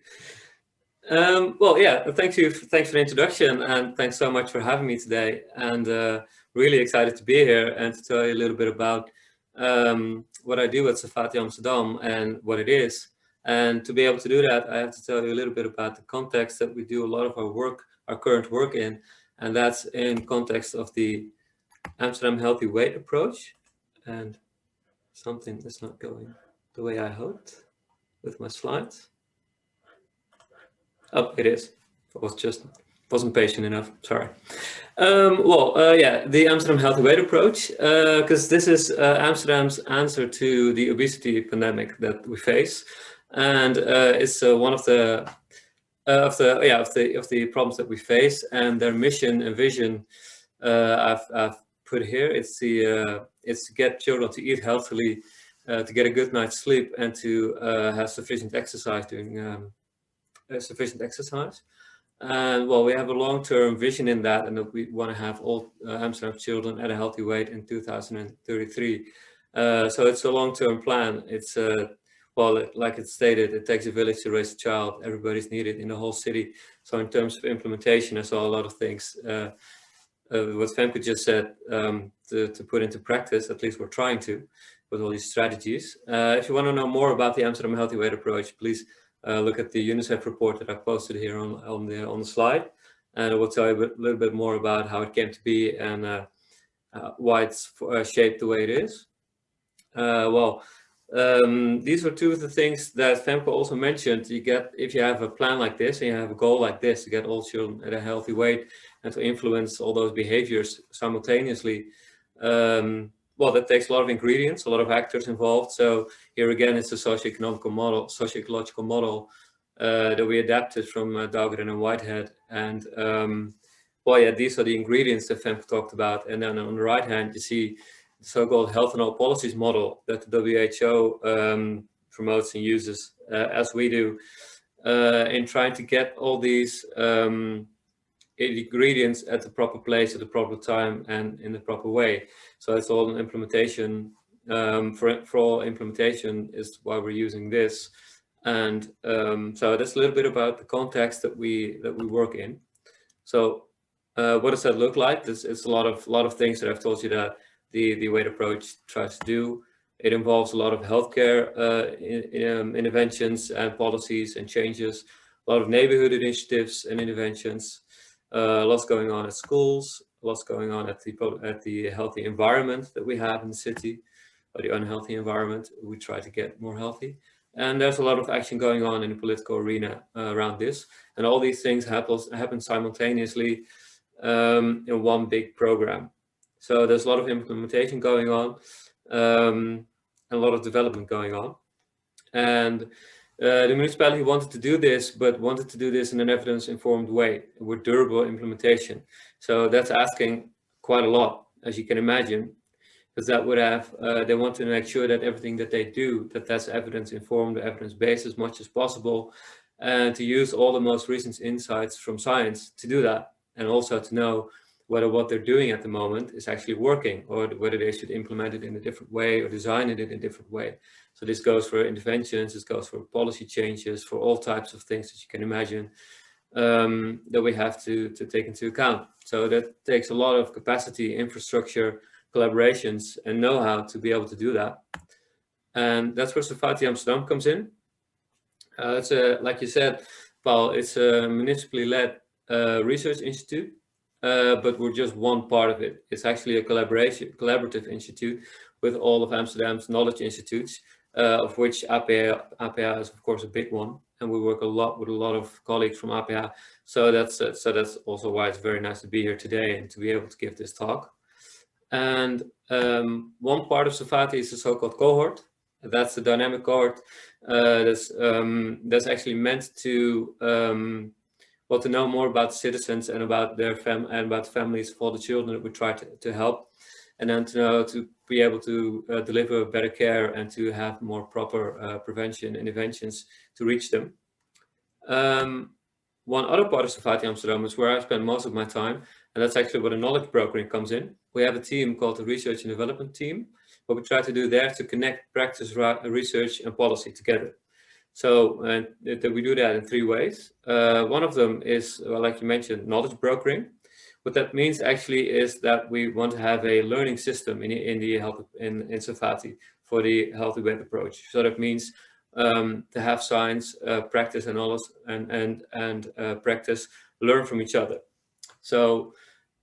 Well, yeah, thanks for the introduction, and thanks so much for having me today. And really excited to be here and to tell you a little bit about what I do at Safati Amsterdam and what it is. And to be able to do that, I have to tell you a little bit about the context that we do a lot of our work, our current work in, and that's in context of the Amsterdam Healthy Weight approach. And something is not going. the way I hoped with my slides. Oh, it is. I wasn't patient enough. Sorry. Yeah, the Amsterdam Healthy Weight approach, because this is Amsterdam's answer to the obesity pandemic that we face, and it's one of the problems that we face. And their mission and vision, I've put here. It's to get children to eat healthily, to get a good night's sleep, and to have sufficient exercise during sufficient exercise. And well, we have a long-term vision in that, and that we want to have all Amsterdam children at a healthy weight in 2033. So it's a long-term plan. It's well, like it's stated, it takes a village to raise a child. Everybody's needed in the whole city. So in terms of implementation, I saw a lot of things. What Femke just said, to put into practice, at least we're trying to, with all these strategies. If you want to know more about the Amsterdam Healthy Weight approach, please look at the UNICEF report that I posted here on the slide, and I will tell you a little bit more about how it came to be and why it's shaped the way it is. These were two of the things that Femke also mentioned. You get, if you have a plan like this and you have a goal like this to get all children at a healthy weight and to influence all those behaviors simultaneously, well, that takes a lot of ingredients, a lot of actors involved. So here again, it's a socio-ecological model that we adapted from Dahlgren and Whitehead. And well, yeah, these are the ingredients that Femke talked about. And then on the right hand, you see the so-called health and all policies model that the WHO promotes and uses, as we do, in trying to get all these ingredients at the proper place at the proper time and in the proper way. So it's all an implementation. For all implementation is why we're using this. And so that's a little bit about the context that we work in. So what does that look like? It's a lot of things that I've told you that the weight approach tries to do. It involves a lot of healthcare interventions and policies and changes, a lot of neighborhood initiatives and interventions, lots going on at schools, lots going on at the healthy environment that we have in the city, or the unhealthy environment. We try to get more healthy. And there's a lot of action going on in the political arena around this. And all these things happen simultaneously in one big program. So there's a lot of implementation going on, and a lot of development going on. And the municipality wanted to do this, but wanted to do this in an evidence-informed way with durable implementation. So that's asking quite a lot, as you can imagine, because that would have, they want to make sure that everything that they do, that's evidence-informed, evidence-based as much as possible, and to use all the most recent insights from science to do that, and also to know whether what they're doing at the moment is actually working, or whether they should implement it in a different way or design it in a different way. So this goes for interventions, this goes for policy changes, for all types of things that you can imagine that we have to take into account. So that takes a lot of capacity, infrastructure, collaborations, and know-how to be able to do that. And that's where Safati Amsterdam comes in. It's like you said, Paul, it's a municipally led research institute. But we're just one part of it. It's actually a collaborative institute with all of Amsterdam's knowledge institutes, of which APH is of course a big one, and we work a lot with a lot of colleagues from APH. So that's also why it's very nice to be here today and to be able to give this talk. And one part of Safati is the so-called cohort. That's the dynamic cohort that's actually meant to well, to know more about citizens and about their families of all the children that we try to help, and then to be able to deliver better care and to have more proper prevention interventions to reach them. One other part of Safati Amsterdam is where I spend most of my time, and that's actually where the knowledge brokering comes in. We have a team called the Research and Development Team. What we try to do there is to connect practice, research, and policy together. So we do that in three ways. One of them is, well, like you mentioned, knowledge brokering. What that means actually is that we want to have a learning system in Safati for the healthy weight approach. So that means to have science, practice, and knowledge and practice learn from each other. So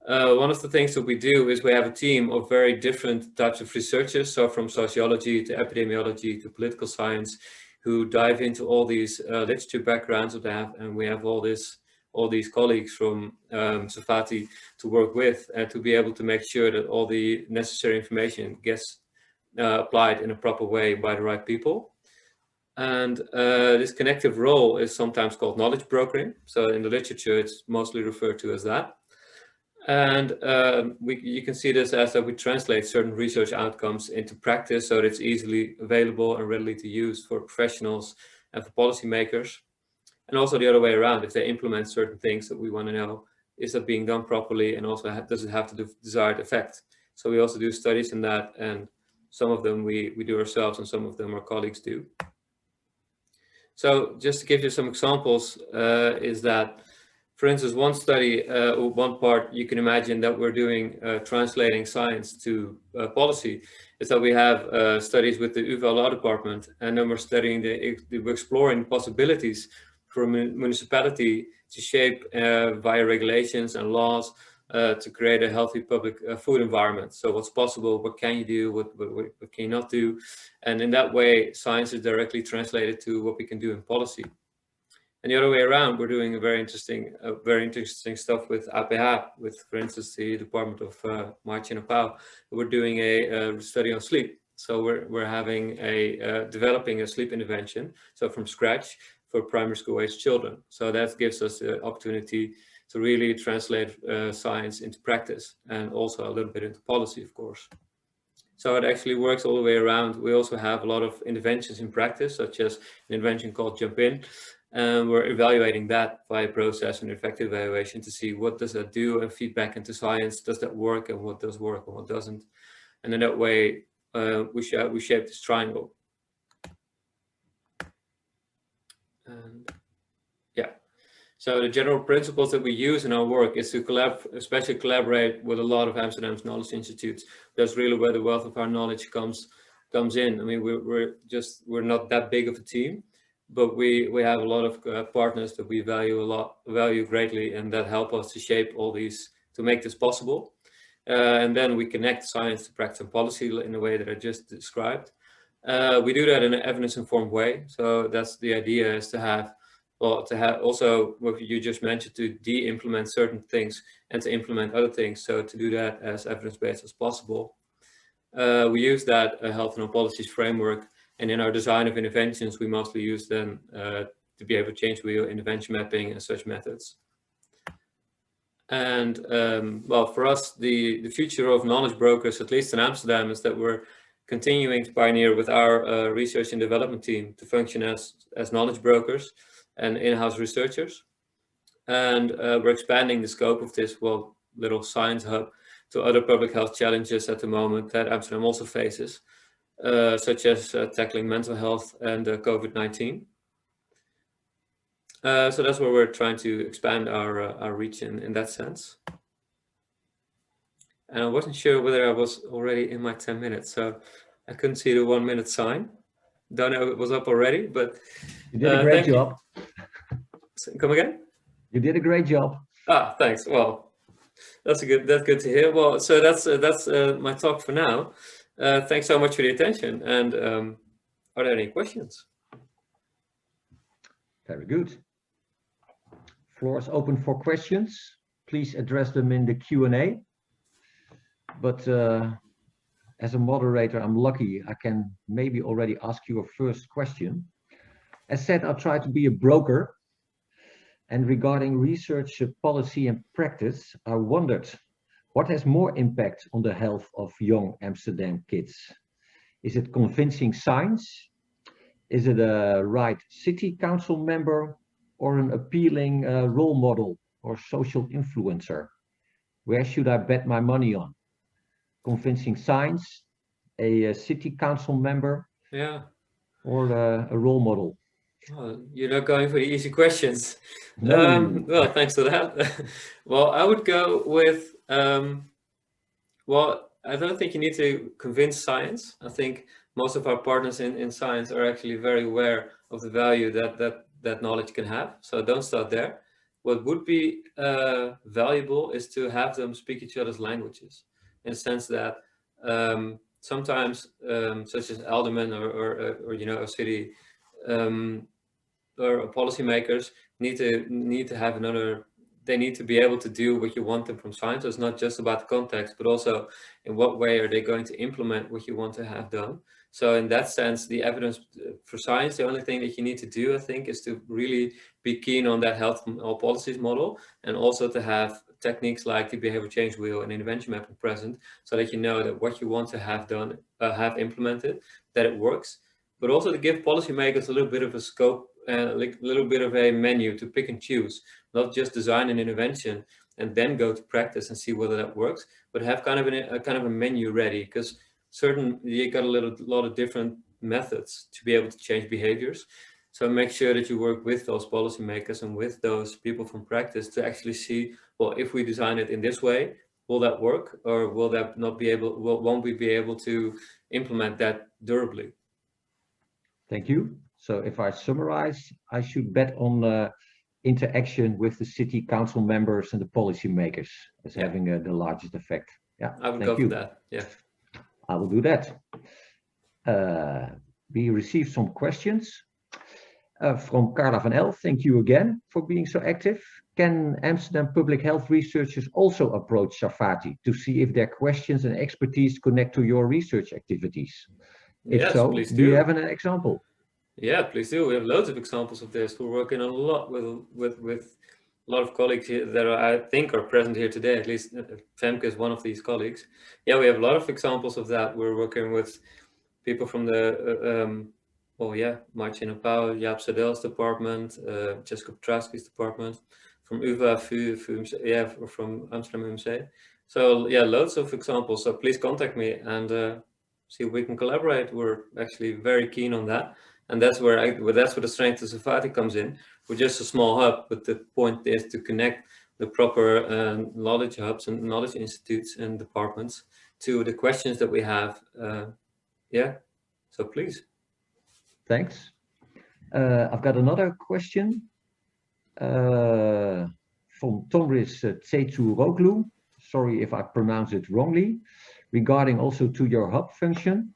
One of the things that we do is we have a team of very different types of researchers, so from sociology to epidemiology to political science, who dive into all these literature backgrounds that they have, and we have all these colleagues from Safati to work with and to be able to make sure that all the necessary information gets applied in a proper way by the right people. And this connective role is sometimes called knowledge brokering. So in the literature, it's mostly referred to as that. And you can see this as that we translate certain research outcomes into practice so that it's easily available and readily to use for professionals and for policymakers. And also the other way around, if they implement certain things that we want to know, is that being done properly, and also does it have the desired effect? So we also do studies in that, and some of them we do ourselves and some of them our colleagues do. So just to give you some examples, is that, for instance, one study, one part you can imagine that we're doing translating science to policy is that we have studies with the UvA Law Department, and then we're studying we're exploring possibilities for a municipality to shape via regulations and laws to create a healthy public food environment. So what's possible, what can you do, what can you not do? And in that way, science is directly translated to what we can do in policy. And the other way around, we're doing a very interesting stuff with APH, with, for instance, the Department of Marchinapau. We're doing a study on sleep. So we're having developing a sleep intervention, so from scratch for primary school age children. So that gives us the opportunity to really translate science into practice, and also a little bit into policy, of course. So it actually works all the way around. We also have a lot of interventions in practice, such as an intervention called Jump In. And we're evaluating that via process and effective evaluation to see what does that do, and feedback into science. Does that work, and what does work and what doesn't? And in that way, we shape this triangle. And yeah, so the general principles that we use in our work is to especially collaborate with a lot of Amsterdam's knowledge institutes. That's really where the wealth of our knowledge comes in. I mean, we're not that big of a team, but we have a lot of partners that we value greatly, and that help us to shape all these, to make this possible. And then we connect science to practice and policy in the way that I just described. We do that in an evidence-informed way. So that's the idea, is to have also what you just mentioned, to de-implement certain things and to implement other things. So to do that as evidence-based as possible. We use that health and policies framework, and in our design of interventions, we mostly use them to be able to change wheel, intervention mapping, and such methods. And well, for us, the future of knowledge brokers, at least in Amsterdam, is that we're continuing to pioneer with our research and development team to function as knowledge brokers and in-house researchers. And we're expanding the scope of this little science hub to other public health challenges at the moment that Amsterdam also faces, such as tackling mental health and COVID-19. So that's where we're trying to expand our reach in that sense. And I wasn't sure whether I was already in my 10 minutes, so I couldn't see the 1 minute sign. Don't know if it was up already, but you did a great job. Come again? You did a great job. Ah, thanks. Well, that's good to hear. Well, so that's my talk for now. Thanks so much for the attention. And are there any questions? Very good. Floor is open for questions. Please address them in the Q&A. But as a moderator, I'm lucky I can maybe already ask you a first question. As said, I'll try to be a broker. And regarding research, policy and practice, I wondered, what has more impact on the health of young Amsterdam kids? Is it convincing science? Is it a right city council member, or an appealing role model or social influencer? Where should I bet my money on? Convincing science, a city council member, yeah, or a role model? Oh, you're not going for the easy questions. No. Well, thanks for that. Well, I would go with, well, I don't think you need to convince science. I think most of our partners in science are actually very aware of the value that knowledge can have. So don't start there. what would be valuable is to have them speak each other's languages, in the sense that sometimes, such as aldermen or you know, a city or policymakers need to have another. They need to be able to do what you want them from science. So it's not just about the context, but also in what way are they going to implement what you want to have done. So in that sense, the evidence for science, the only thing that you need to do, I think, is to really be keen on that health from all policies model, and also to have techniques like the behavior change wheel and intervention mapping present, so that you know that what you want to have done, have implemented, that it works, but also to give policymakers a little bit of a scope, like a little bit of a menu to pick and choose, not just design an intervention and then go to practice and see whether that works, but have kind of a menu ready, because you got a lot of different methods to be able to change behaviors. So make sure that you work with those policymakers and with those people from practice to actually see, well, if we design it in this way, will that work, or will that not be able? Won't we be able to implement that durably? Thank you. So if I summarize, I should bet on interaction with the city council members and the policymakers as having the largest effect. Yeah, I would thank go you. for that. Yeah. I will do that. We received some questions from Carla van El. Thank you again for being so active. Can Amsterdam public health researchers also approach Safati to see if their questions and expertise connect to your research activities? If Yes, so, please do you do. have an example? Yeah, please do. We have loads of examples of this. We're working on a lot with a lot of colleagues here that I think are present here today. At least Femke is one of these colleagues. Yeah, we have a lot of examples of that. We're working with people from the Martina Pauw, Jaap Sadel's department, Jessica Petrowski's department, from UvA, from Amsterdam UMC. So yeah, loads of examples. So please contact me and see if we can collaborate. We're actually very keen on that. And that's where the strength of Safati comes in. We're just a small hub, but the point is to connect the proper knowledge hubs and knowledge institutes and departments to the questions that we have. So please. Thanks. I've got another question from Tomris Tsetsuroglu. Sorry if I pronounce it wrongly. Regarding also to your hub function.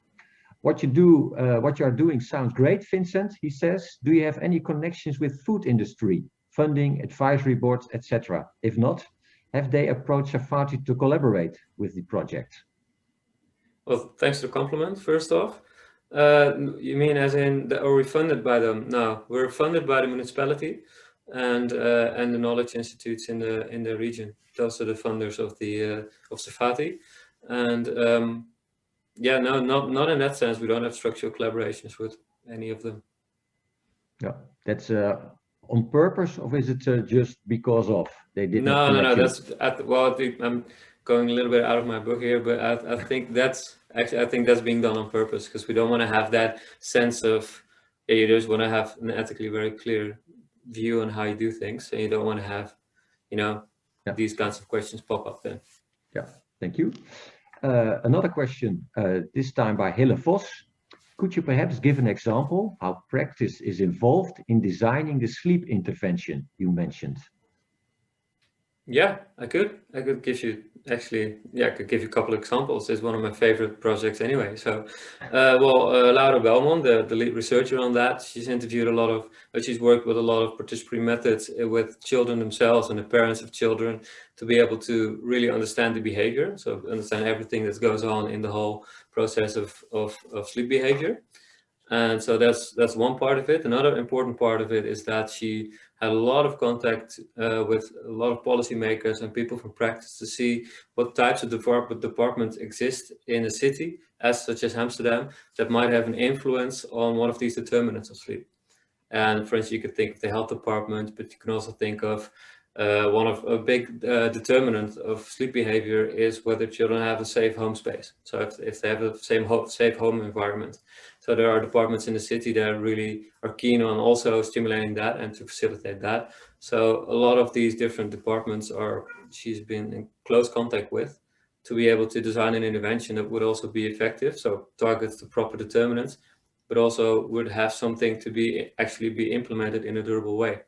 What you are doing sounds great, Vincent, he says. Do you have any connections with food industry, funding, advisory boards, etc.? If not, have they approached Safati to collaborate with the project? Well, thanks for the compliment, first off. You mean as in, are we funded by them? No, we're funded by the municipality and the knowledge institutes in the region. Those are the funders of Safati. And yeah, no, not in that sense. We don't have structural collaborations with any of them. Yeah, that's on purpose, or is it just because of they did No, not connect you? That's I'm going a little bit out of my book here, but I think that's being done on purpose, because we don't want to have that sense of, you just want to have an ethically very clear view on how you do things, and you don't want to have, these kinds of questions pop up then. Yeah, thank you. Another question, this time by Hille Vos. Could you perhaps give an example how practice is involved in designing the sleep intervention you mentioned? Yeah, I could give you I could give you a couple of examples. It's one of my favorite projects anyway. So, Laura Belmont, the lead researcher on that, she's worked with a lot of participatory methods with children themselves and the parents of children to be able to really understand the behavior. So understand everything that goes on in the whole process of sleep behavior. And so that's one part of it. Another important part of it is that she had a lot of contact with a lot of policymakers and people from practice to see what types of departments exist in a city, such as Amsterdam, that might have an influence on one of these determinants of sleep. And for instance, you could think of the health department, but you can also think of one of a big determinant of sleep behavior is whether children have a safe home space. So if they have a safe home environment. So there are departments in the city that really are keen on also stimulating that and to facilitate that. So a lot of these different departments she's been in close contact with to be able to design an intervention that would also be effective. So targets the proper determinants, but also would have something to actually be implemented in a durable way.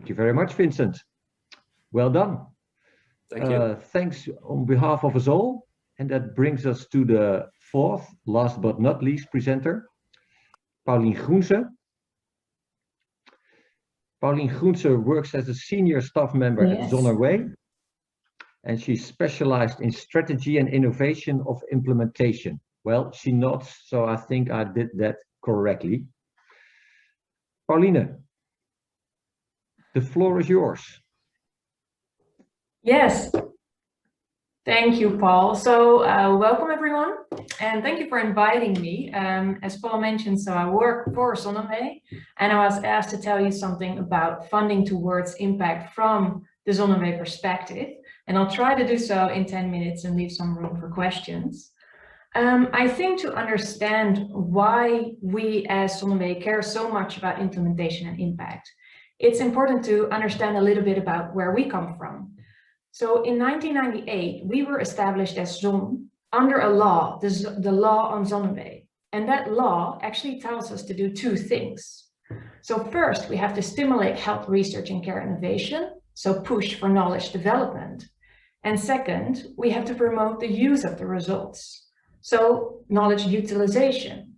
Thank you very much, Vincent. Well done. Thank you. Thanks on behalf of us all. And that brings us to the fourth, last but not least, presenter, Paulien Groense. Paulien Groense works as a senior staff member at Zonneway, and she's specialized in strategy and innovation of implementation. Well, she nods, so I think I did that correctly. Pauline, the floor is yours. Yes, thank you, Paul. So welcome everyone, and thank you for inviting me. As Paul mentioned, so I work for Zonneway, and I was asked to tell you something about funding towards impact from the Zonneway perspective, and I'll try to do so in 10 minutes and leave some room for questions. I think to understand why we as Zonneway care so much about implementation and impact, it's important to understand a little bit about where we come from. So in 1998, we were established as Zon under a law, the law on Zonneway. And that law actually tells us to do two things. So first, we have to stimulate health research and care innovation, so push for knowledge development. And second, we have to promote the use of the results, so knowledge utilization.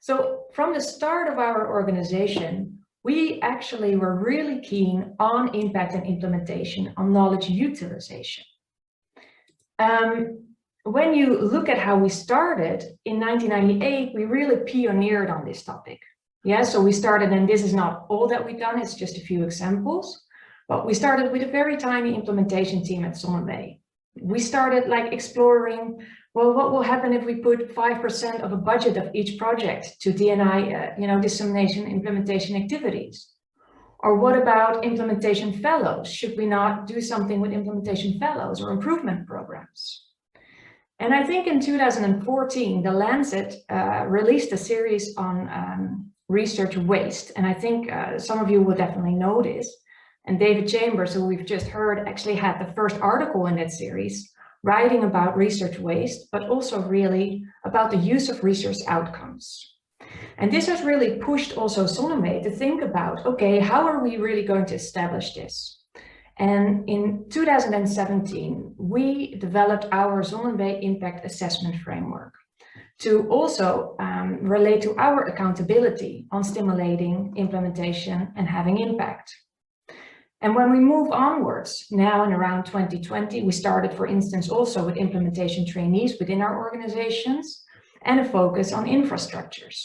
So from the start of our organization, we actually were really keen on impact and implementation, on knowledge utilization. When you look at how we started in 1998, we really pioneered on this topic. Yeah, so we started, and this is not all that we've done, it's just a few examples, but we started with a very tiny implementation team at Zonneway. We started like exploring, well, what will happen if we put 5% of a budget of each project to D&I, dissemination implementation activities? Or what about implementation fellows? Should we not do something with implementation fellows or improvement programs? And I think in 2014, The Lancet released a series on research waste. And I think some of you will definitely know this. And David Chambers, who we've just heard, actually had the first article in that series, writing about research waste, but also really about the use of research outcomes. And this has really pushed also Zonneway to think about, okay, how are we really going to establish this? And in 2017, we developed our Zonneway Impact Assessment Framework to also relate to our accountability on stimulating implementation and having impact. And when we move onwards, now in around 2020, we started, for instance, also with implementation trainees within our organizations and a focus on infrastructures.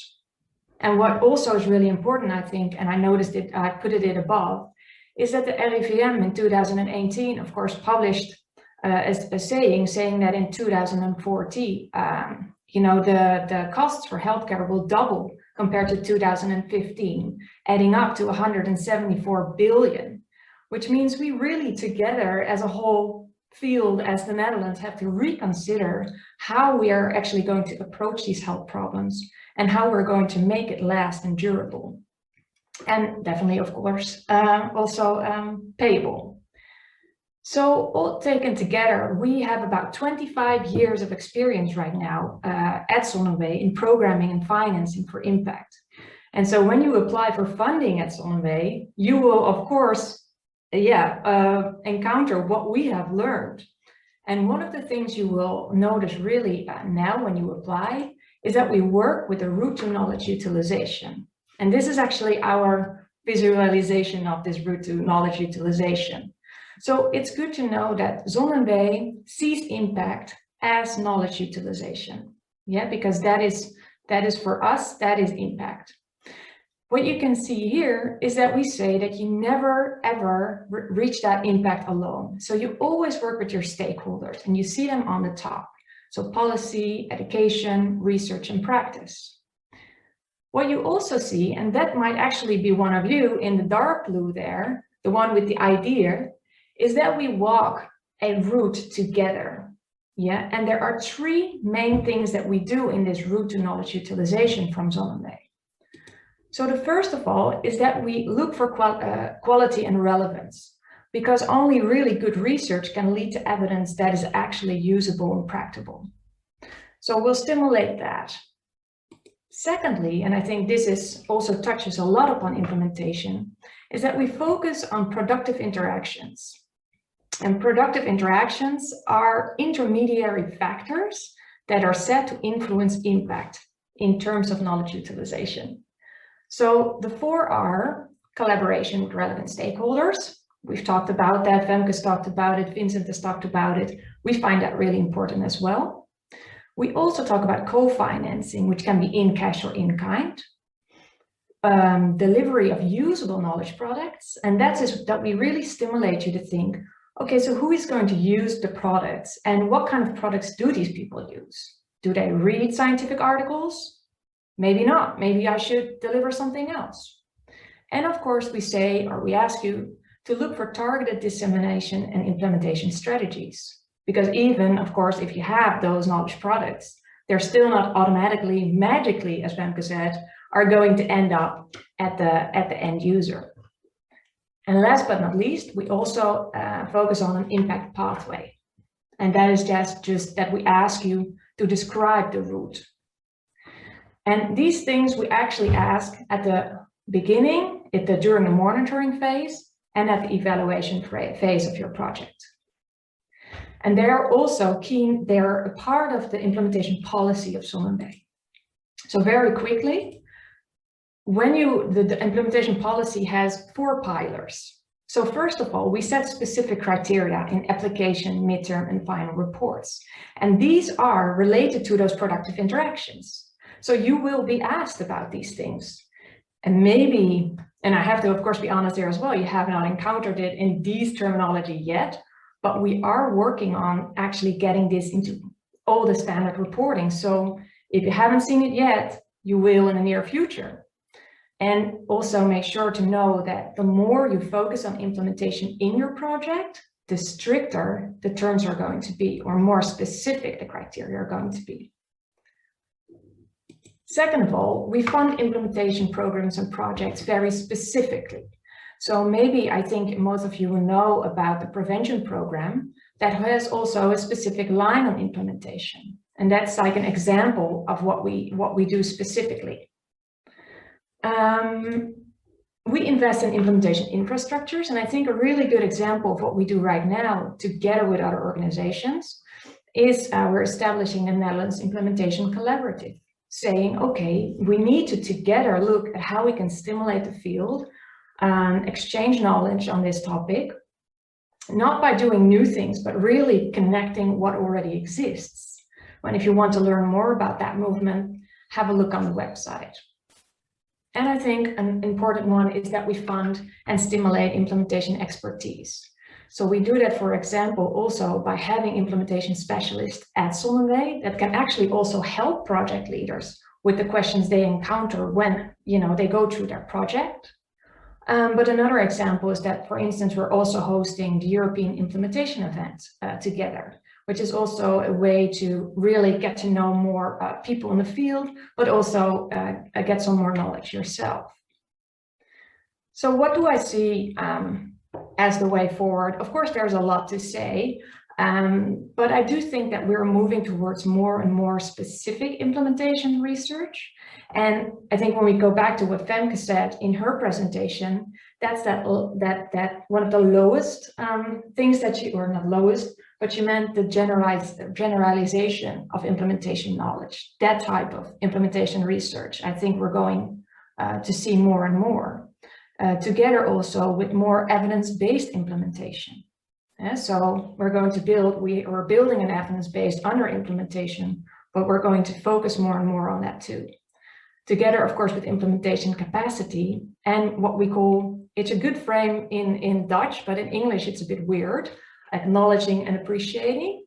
And what also is really important, I think, and I noticed it, I put it above, is that the RIVM in 2018, of course, published a saying that in 2040, the costs for healthcare will double compared to 2015, adding up to 174 billion. Which means we really together as a whole field, as the Netherlands, have to reconsider how we are actually going to approach these health problems and how we're going to make it last and durable. And definitely, of course, also payable. So all taken together, we have about 25 years of experience right now at Zonneway in programming and financing for impact. And so when you apply for funding at Zonneway, you will, of course, encounter what we have learned. And one of the things you will notice really now when you apply is that we work with a route to knowledge utilization. And this is actually our visualization of this route to knowledge utilization. So it's good to know that Zonneway sees impact as knowledge utilization. Yeah, because that is for us, that is impact. What you can see here is that we say that you never ever reach that impact alone. So you always work with your stakeholders and you see them on the top. So policy, education, research, and practice. What you also see, and that might actually be one of you in the dark blue there, the one with the idea, is that we walk a route together. Yeah, and there are three main things that we do in this route to knowledge utilization from Zonneway. So the first of all is that we look for quality and relevance, because only really good research can lead to evidence that is actually usable and practical. So we'll stimulate that. Secondly, and I think this is also touches a lot upon implementation, is that we focus on productive interactions. And productive interactions are intermediary factors that are set to influence impact in terms of knowledge utilization. So the 4 are collaboration with relevant stakeholders. We've talked about that, Femke's talked about it, Vincent has talked about it. We find that really important as well. We also talk about co-financing, which can be in cash or in kind. Delivery of usable knowledge products. And that is that we really stimulate you to think, okay, so who is going to use the products and what kind of products do these people use? Do they read scientific articles? Maybe not. Maybe I should deliver something else. And of course, we say, or we ask you to look for targeted dissemination and implementation strategies. Because even, of course, if you have those knowledge products, they're still not automatically, magically, as Femke said, are going to end up at the end user. And last but not least, we also focus on an impact pathway. And that is just that we ask you to describe the route. And these things we actually ask at the beginning, during the monitoring phase, and at the evaluation phase of your project. And they're also keen, they're a part of the implementation policy of Sonnenweg. So very quickly, when the implementation policy has 4 pillars. So first of all, we set specific criteria in application, midterm, and final reports. And these are related to those productive interactions. So you will be asked about these things. And maybe, and I have to, of course, be honest there as well, you have not encountered it in these terminology yet, but we are working on actually getting this into all the standard reporting. So if you haven't seen it yet, you will in the near future. And also make sure to know that the more you focus on implementation in your project, the stricter the terms are going to be, or more specific the criteria are going to be. Second of all, we fund implementation programs and projects very specifically. So maybe I think most of you will know about the prevention program that has also a specific line on implementation. And that's like an example of what we do specifically. We invest in implementation infrastructures, and I think a really good example of what we do right now together with other organizations is we're establishing a Netherlands Implementation Collaborative, saying, okay, we need to together look at how we can stimulate the field, exchange knowledge on this topic, not by doing new things, but really connecting what already exists. And if you want to learn more about that movement, have a look on the website. And I think an important one is that we fund and stimulate implementation expertise. So we do that, for example, also by having implementation specialists at Sonnenweg that can actually also help project leaders with the questions they encounter when they go through their project. But another example is that, for instance, we're also hosting the European implementation event together, which is also a way to really get to know more people in the field, but also get some more knowledge yourself. So what do I see as the way forward? Of course, there's a lot to say, but I do think that we're moving towards more and more specific implementation research. And I think when we go back to what Femke said in her presentation, that's that one of the lowest things that or not lowest, but you meant the generalization of implementation knowledge, that type of implementation research. I think we're going to see more and more, together also with more evidence-based implementation. So we're going to we're building an evidence-based under implementation, but we're going to focus more and more on that too. Together, of course, with implementation capacity and what we call, it's a good frame in Dutch, but in English it's a bit weird, acknowledging and appreciating.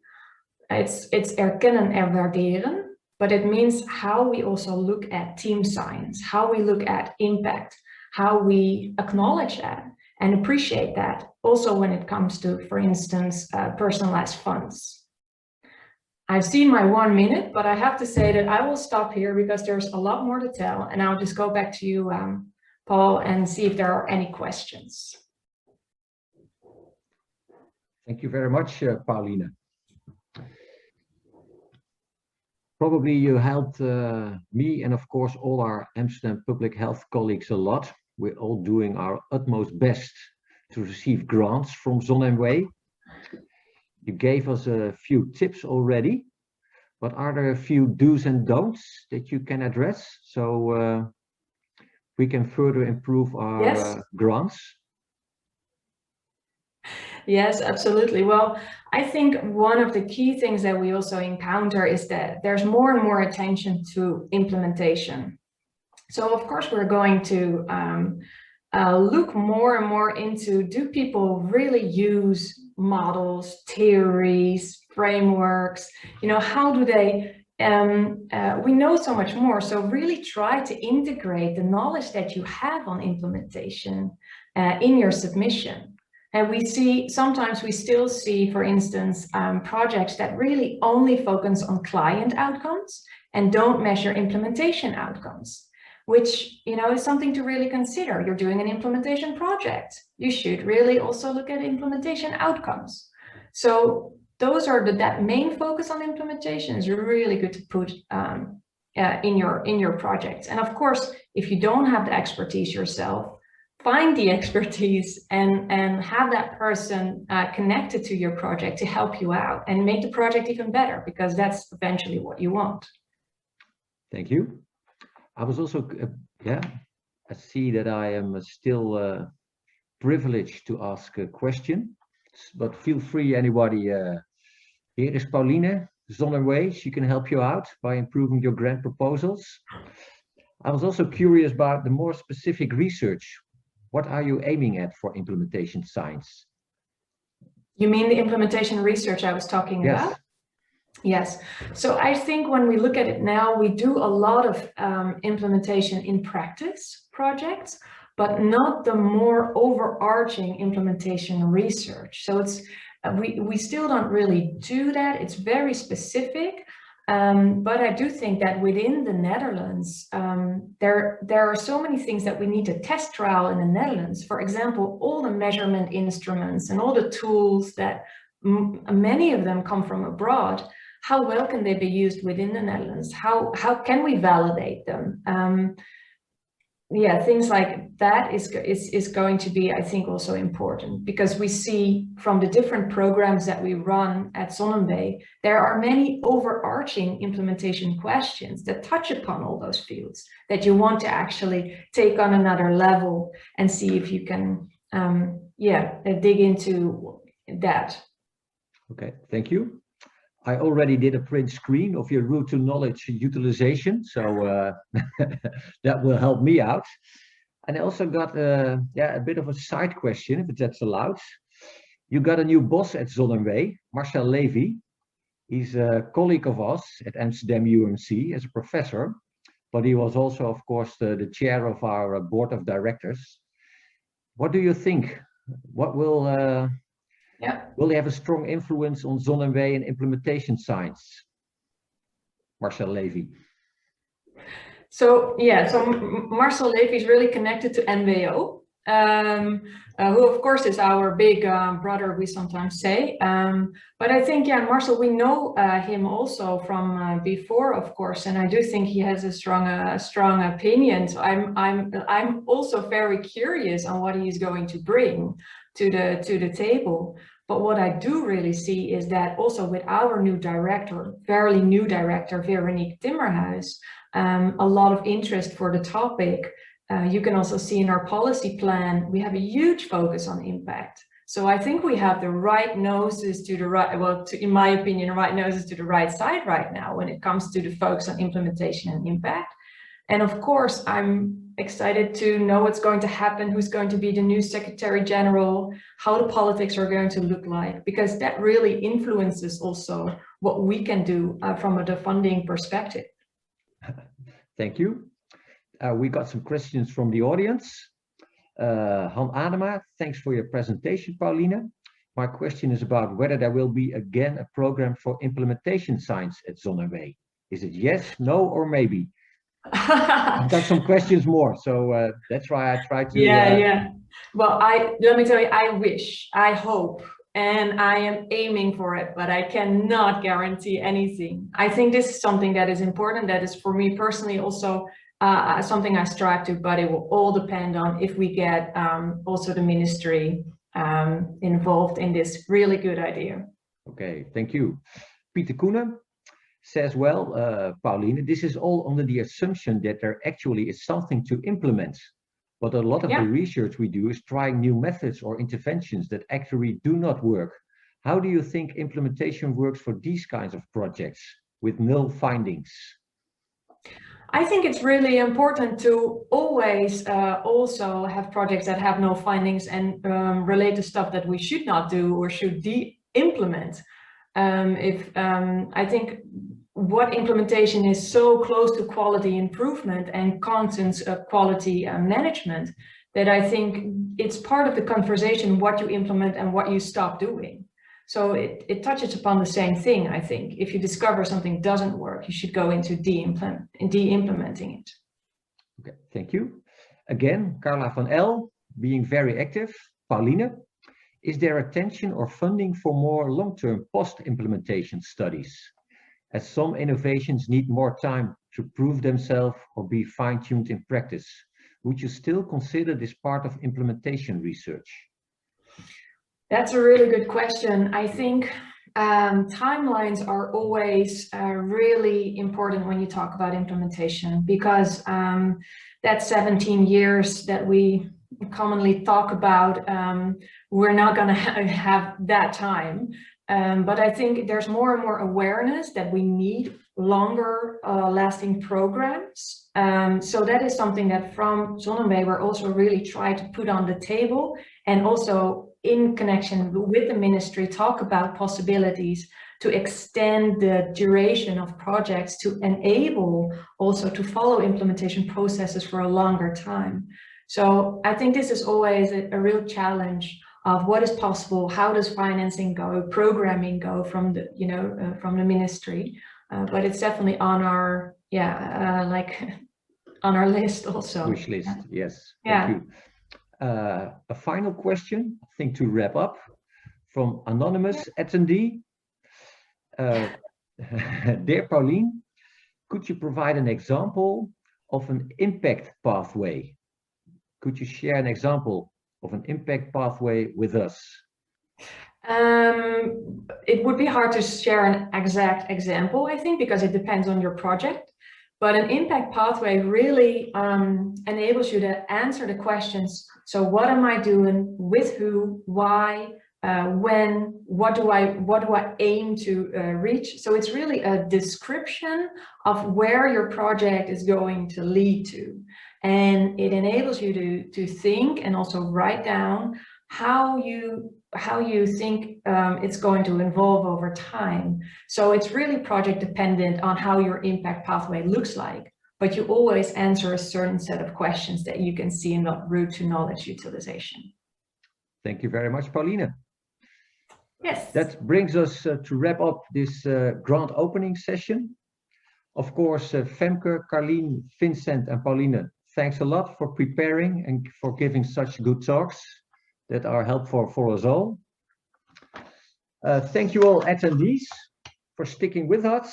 It's erkennen en waarderen, but it means how we also look at team science, how we look at impact, how we acknowledge that and appreciate that, also when it comes to, for instance, personalized funds. I've seen my 1 minute, but I have to say that I will stop here because there's a lot more to tell, and I'll just go back to you, Paul, and see if there are any questions. Thank you very much, Pauline. Probably you helped me and of course all our Amsterdam public health colleagues a lot. We're all doing our utmost best to receive grants from ZonMW. You gave us a few tips already, but are there a few do's and don'ts that you can address so we can further improve our Yes. grants? Yes, absolutely. Well, I think one of the key things that we also encounter is that there's more and more attention to implementation. So of course, we're going to look more and more into, do people really use models, theories, frameworks? You know, how do they, we know so much more. So really try to integrate the knowledge that you have on implementation in your submission. And we see, sometimes we still see, for instance, projects that really only focus on client outcomes and don't measure implementation outcomes, which, you know, is something to really consider. You're doing an implementation project. You should really also look at implementation outcomes. So those are that main focus on implementation is really good to put in your projects. And of course, if you don't have the expertise yourself, find the expertise and have that person connected to your project to help you out and make the project even better, because that's eventually what you want. Thank you. I was also, I see that I am still privileged to ask a question, but feel free, anybody. Here is Pauline ZonMW. She can help you out by improving your grant proposals. I was also curious about the more specific research. What are you aiming at for implementation science? You mean the implementation research I was talking about? Yes. So I think when we look at it now, we do a lot of implementation in practice projects, but not the more overarching implementation research. So it's we still don't really do that. It's very specific. But I do think that within the Netherlands, there are so many things that we need to test trial in the Netherlands. For example, all the measurement instruments and all the tools that many of them come from abroad. How well can they be used within the Netherlands? How can we validate them? Yeah, things like that is going to be, I think, also important, because we see from the different programs that we run at ZonMW, there are many overarching implementation questions that touch upon all those fields that you want to actually take on another level and see if you can, dig into that. Okay, thank you. I already did a print screen of your route to knowledge utilization, so that will help me out. And I also got a bit of a side question, if that's allowed. You got a new boss at ZonMW, Marcel Levy. He's a colleague of us at Amsterdam UMC as a professor, but he was also, of course, the chair of our board of directors. What do you think? What will will he have a strong influence on ZonMW and implementation science? Marcel Levy. So Marcel Levy is really connected to NWO, who of course is our big brother, we sometimes say. But I think, Marcel, we know him also from before, of course, and I do think he has a strong opinion. So I'm also very curious on what he's going to bring to the table. But what I do really see is that also with our new director, fairly new director, Veronique Timmerhuis, a lot of interest for the topic. You can also see in our policy plan, we have a huge focus on impact. So I think we have the right noses to the right, well, in my opinion, right noses to the right side right now when it comes to the focus on implementation and impact. And of course, I'm excited to know what's going to happen, who's going to be the new Secretary General, how the politics are going to look like, because that really influences also what we can do from the funding perspective. Thank you. We got some questions from the audience. Han Adema, thanks for your presentation, Pauline. My question is about whether there will be again a program for implementation science at ZonMW. Is it yes, no, or maybe? I've got some questions more, so that's why I tried to. Well, let me tell you, I wish, I hope and I am aiming for it, but I cannot guarantee anything. I think this is something that is important. That is for me personally also something I strive to, but it will all depend on if we get also the ministry involved in this really good idea. Okay, thank you. Peter Koenen says, well, Pauline, this is all under the assumption that there actually is something to implement. But a lot of the research we do is trying new methods or interventions that actually do not work. How do you think implementation works for these kinds of projects with null findings? I think it's really important to always also have projects that have no findings and relate to stuff that we should not do or should de-implement. I think what implementation is so close to quality improvement and constant quality management, that I think it's part of the conversation what you implement and what you stop doing. So it touches upon the same thing, I think. If you discover something doesn't work, you should go into de-implementing it. Okay, thank you. Again, Carla van El, being very active. Pauline, is there attention or funding for more long-term post-implementation studies, as some innovations need more time to prove themselves or be fine-tuned in practice? Would you still consider this part of implementation research? That's a really good question. I think timelines are always really important when you talk about implementation, because that 17 years that we commonly talk about, we're not going to have that time. But I think there's more and more awareness that we need longer lasting programs. So that is something that from Zonneweg we're also really trying to put on the table, and also in connection with the ministry talk about possibilities to extend the duration of projects to enable also to follow implementation processes for a longer time. So I think this is always a real challenge of what is possible, how does financing go, programming go from the, from the ministry, but it's definitely on our, on our list also. Wish list, yes. Yeah. Thank you. A final question, I think, to wrap up, from anonymous attendee. Dear Pauline, could you provide an example of an impact pathway? Could you share an example of an impact pathway with us? It would be hard to share an exact example, I think, because it depends on your project. But an impact pathway really enables you to answer the questions. So what am I doing, with who, why, when, what do I aim to reach? So it's really a description of where your project is going to lead to. And it enables you to think and also write down how you think it's going to evolve over time. So it's really project dependent on how your impact pathway looks like, but you always answer a certain set of questions that you can see in the route to knowledge utilization. Thank you very much, Pauline. Yes. That brings us to wrap up this grand opening session. Of course, Femke, Carlien, Vincent and Pauline, thanks a lot for preparing and for giving such good talks that are helpful for us all. Thank you all attendees for sticking with us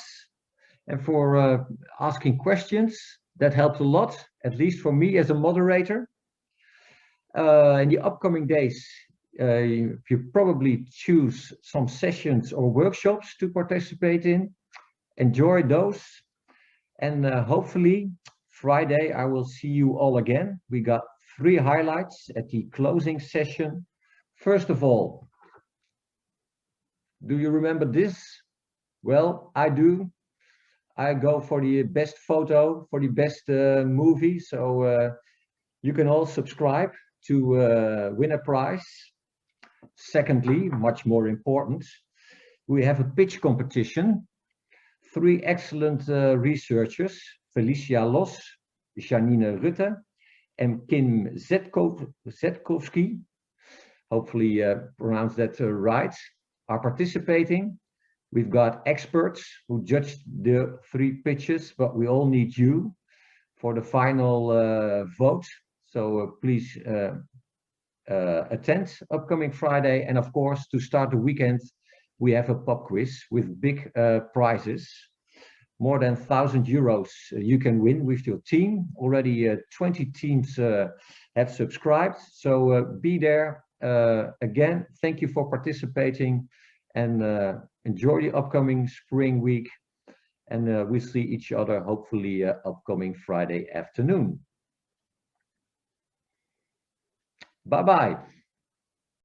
and for asking questions. That helped a lot, at least for me as a moderator. In the upcoming days, you probably choose some sessions or workshops to participate in. Enjoy those. And hopefully Friday, I will see you all again. We got 3 highlights at the closing session. First of all, do you remember this? Well, I do. I go for the best photo, for the best movie. So you can all subscribe to win a prize. Secondly, much more important, we have a pitch competition. 3 excellent researchers, Felicia Los, Janine Rutte, and Kim Zetkovsky, hopefully pronounced that right, are participating. We've got experts who judged the 3 pitches, but we all need you for the final vote. So please attend upcoming Friday. And of course, to start the weekend, we have a pub quiz with big prizes. More than 1,000 euros you can win with your team. Already 20 teams have subscribed. So be there. Again, thank you for participating, and enjoy the upcoming spring week. And we'll see each other hopefully upcoming Friday afternoon. Bye-bye.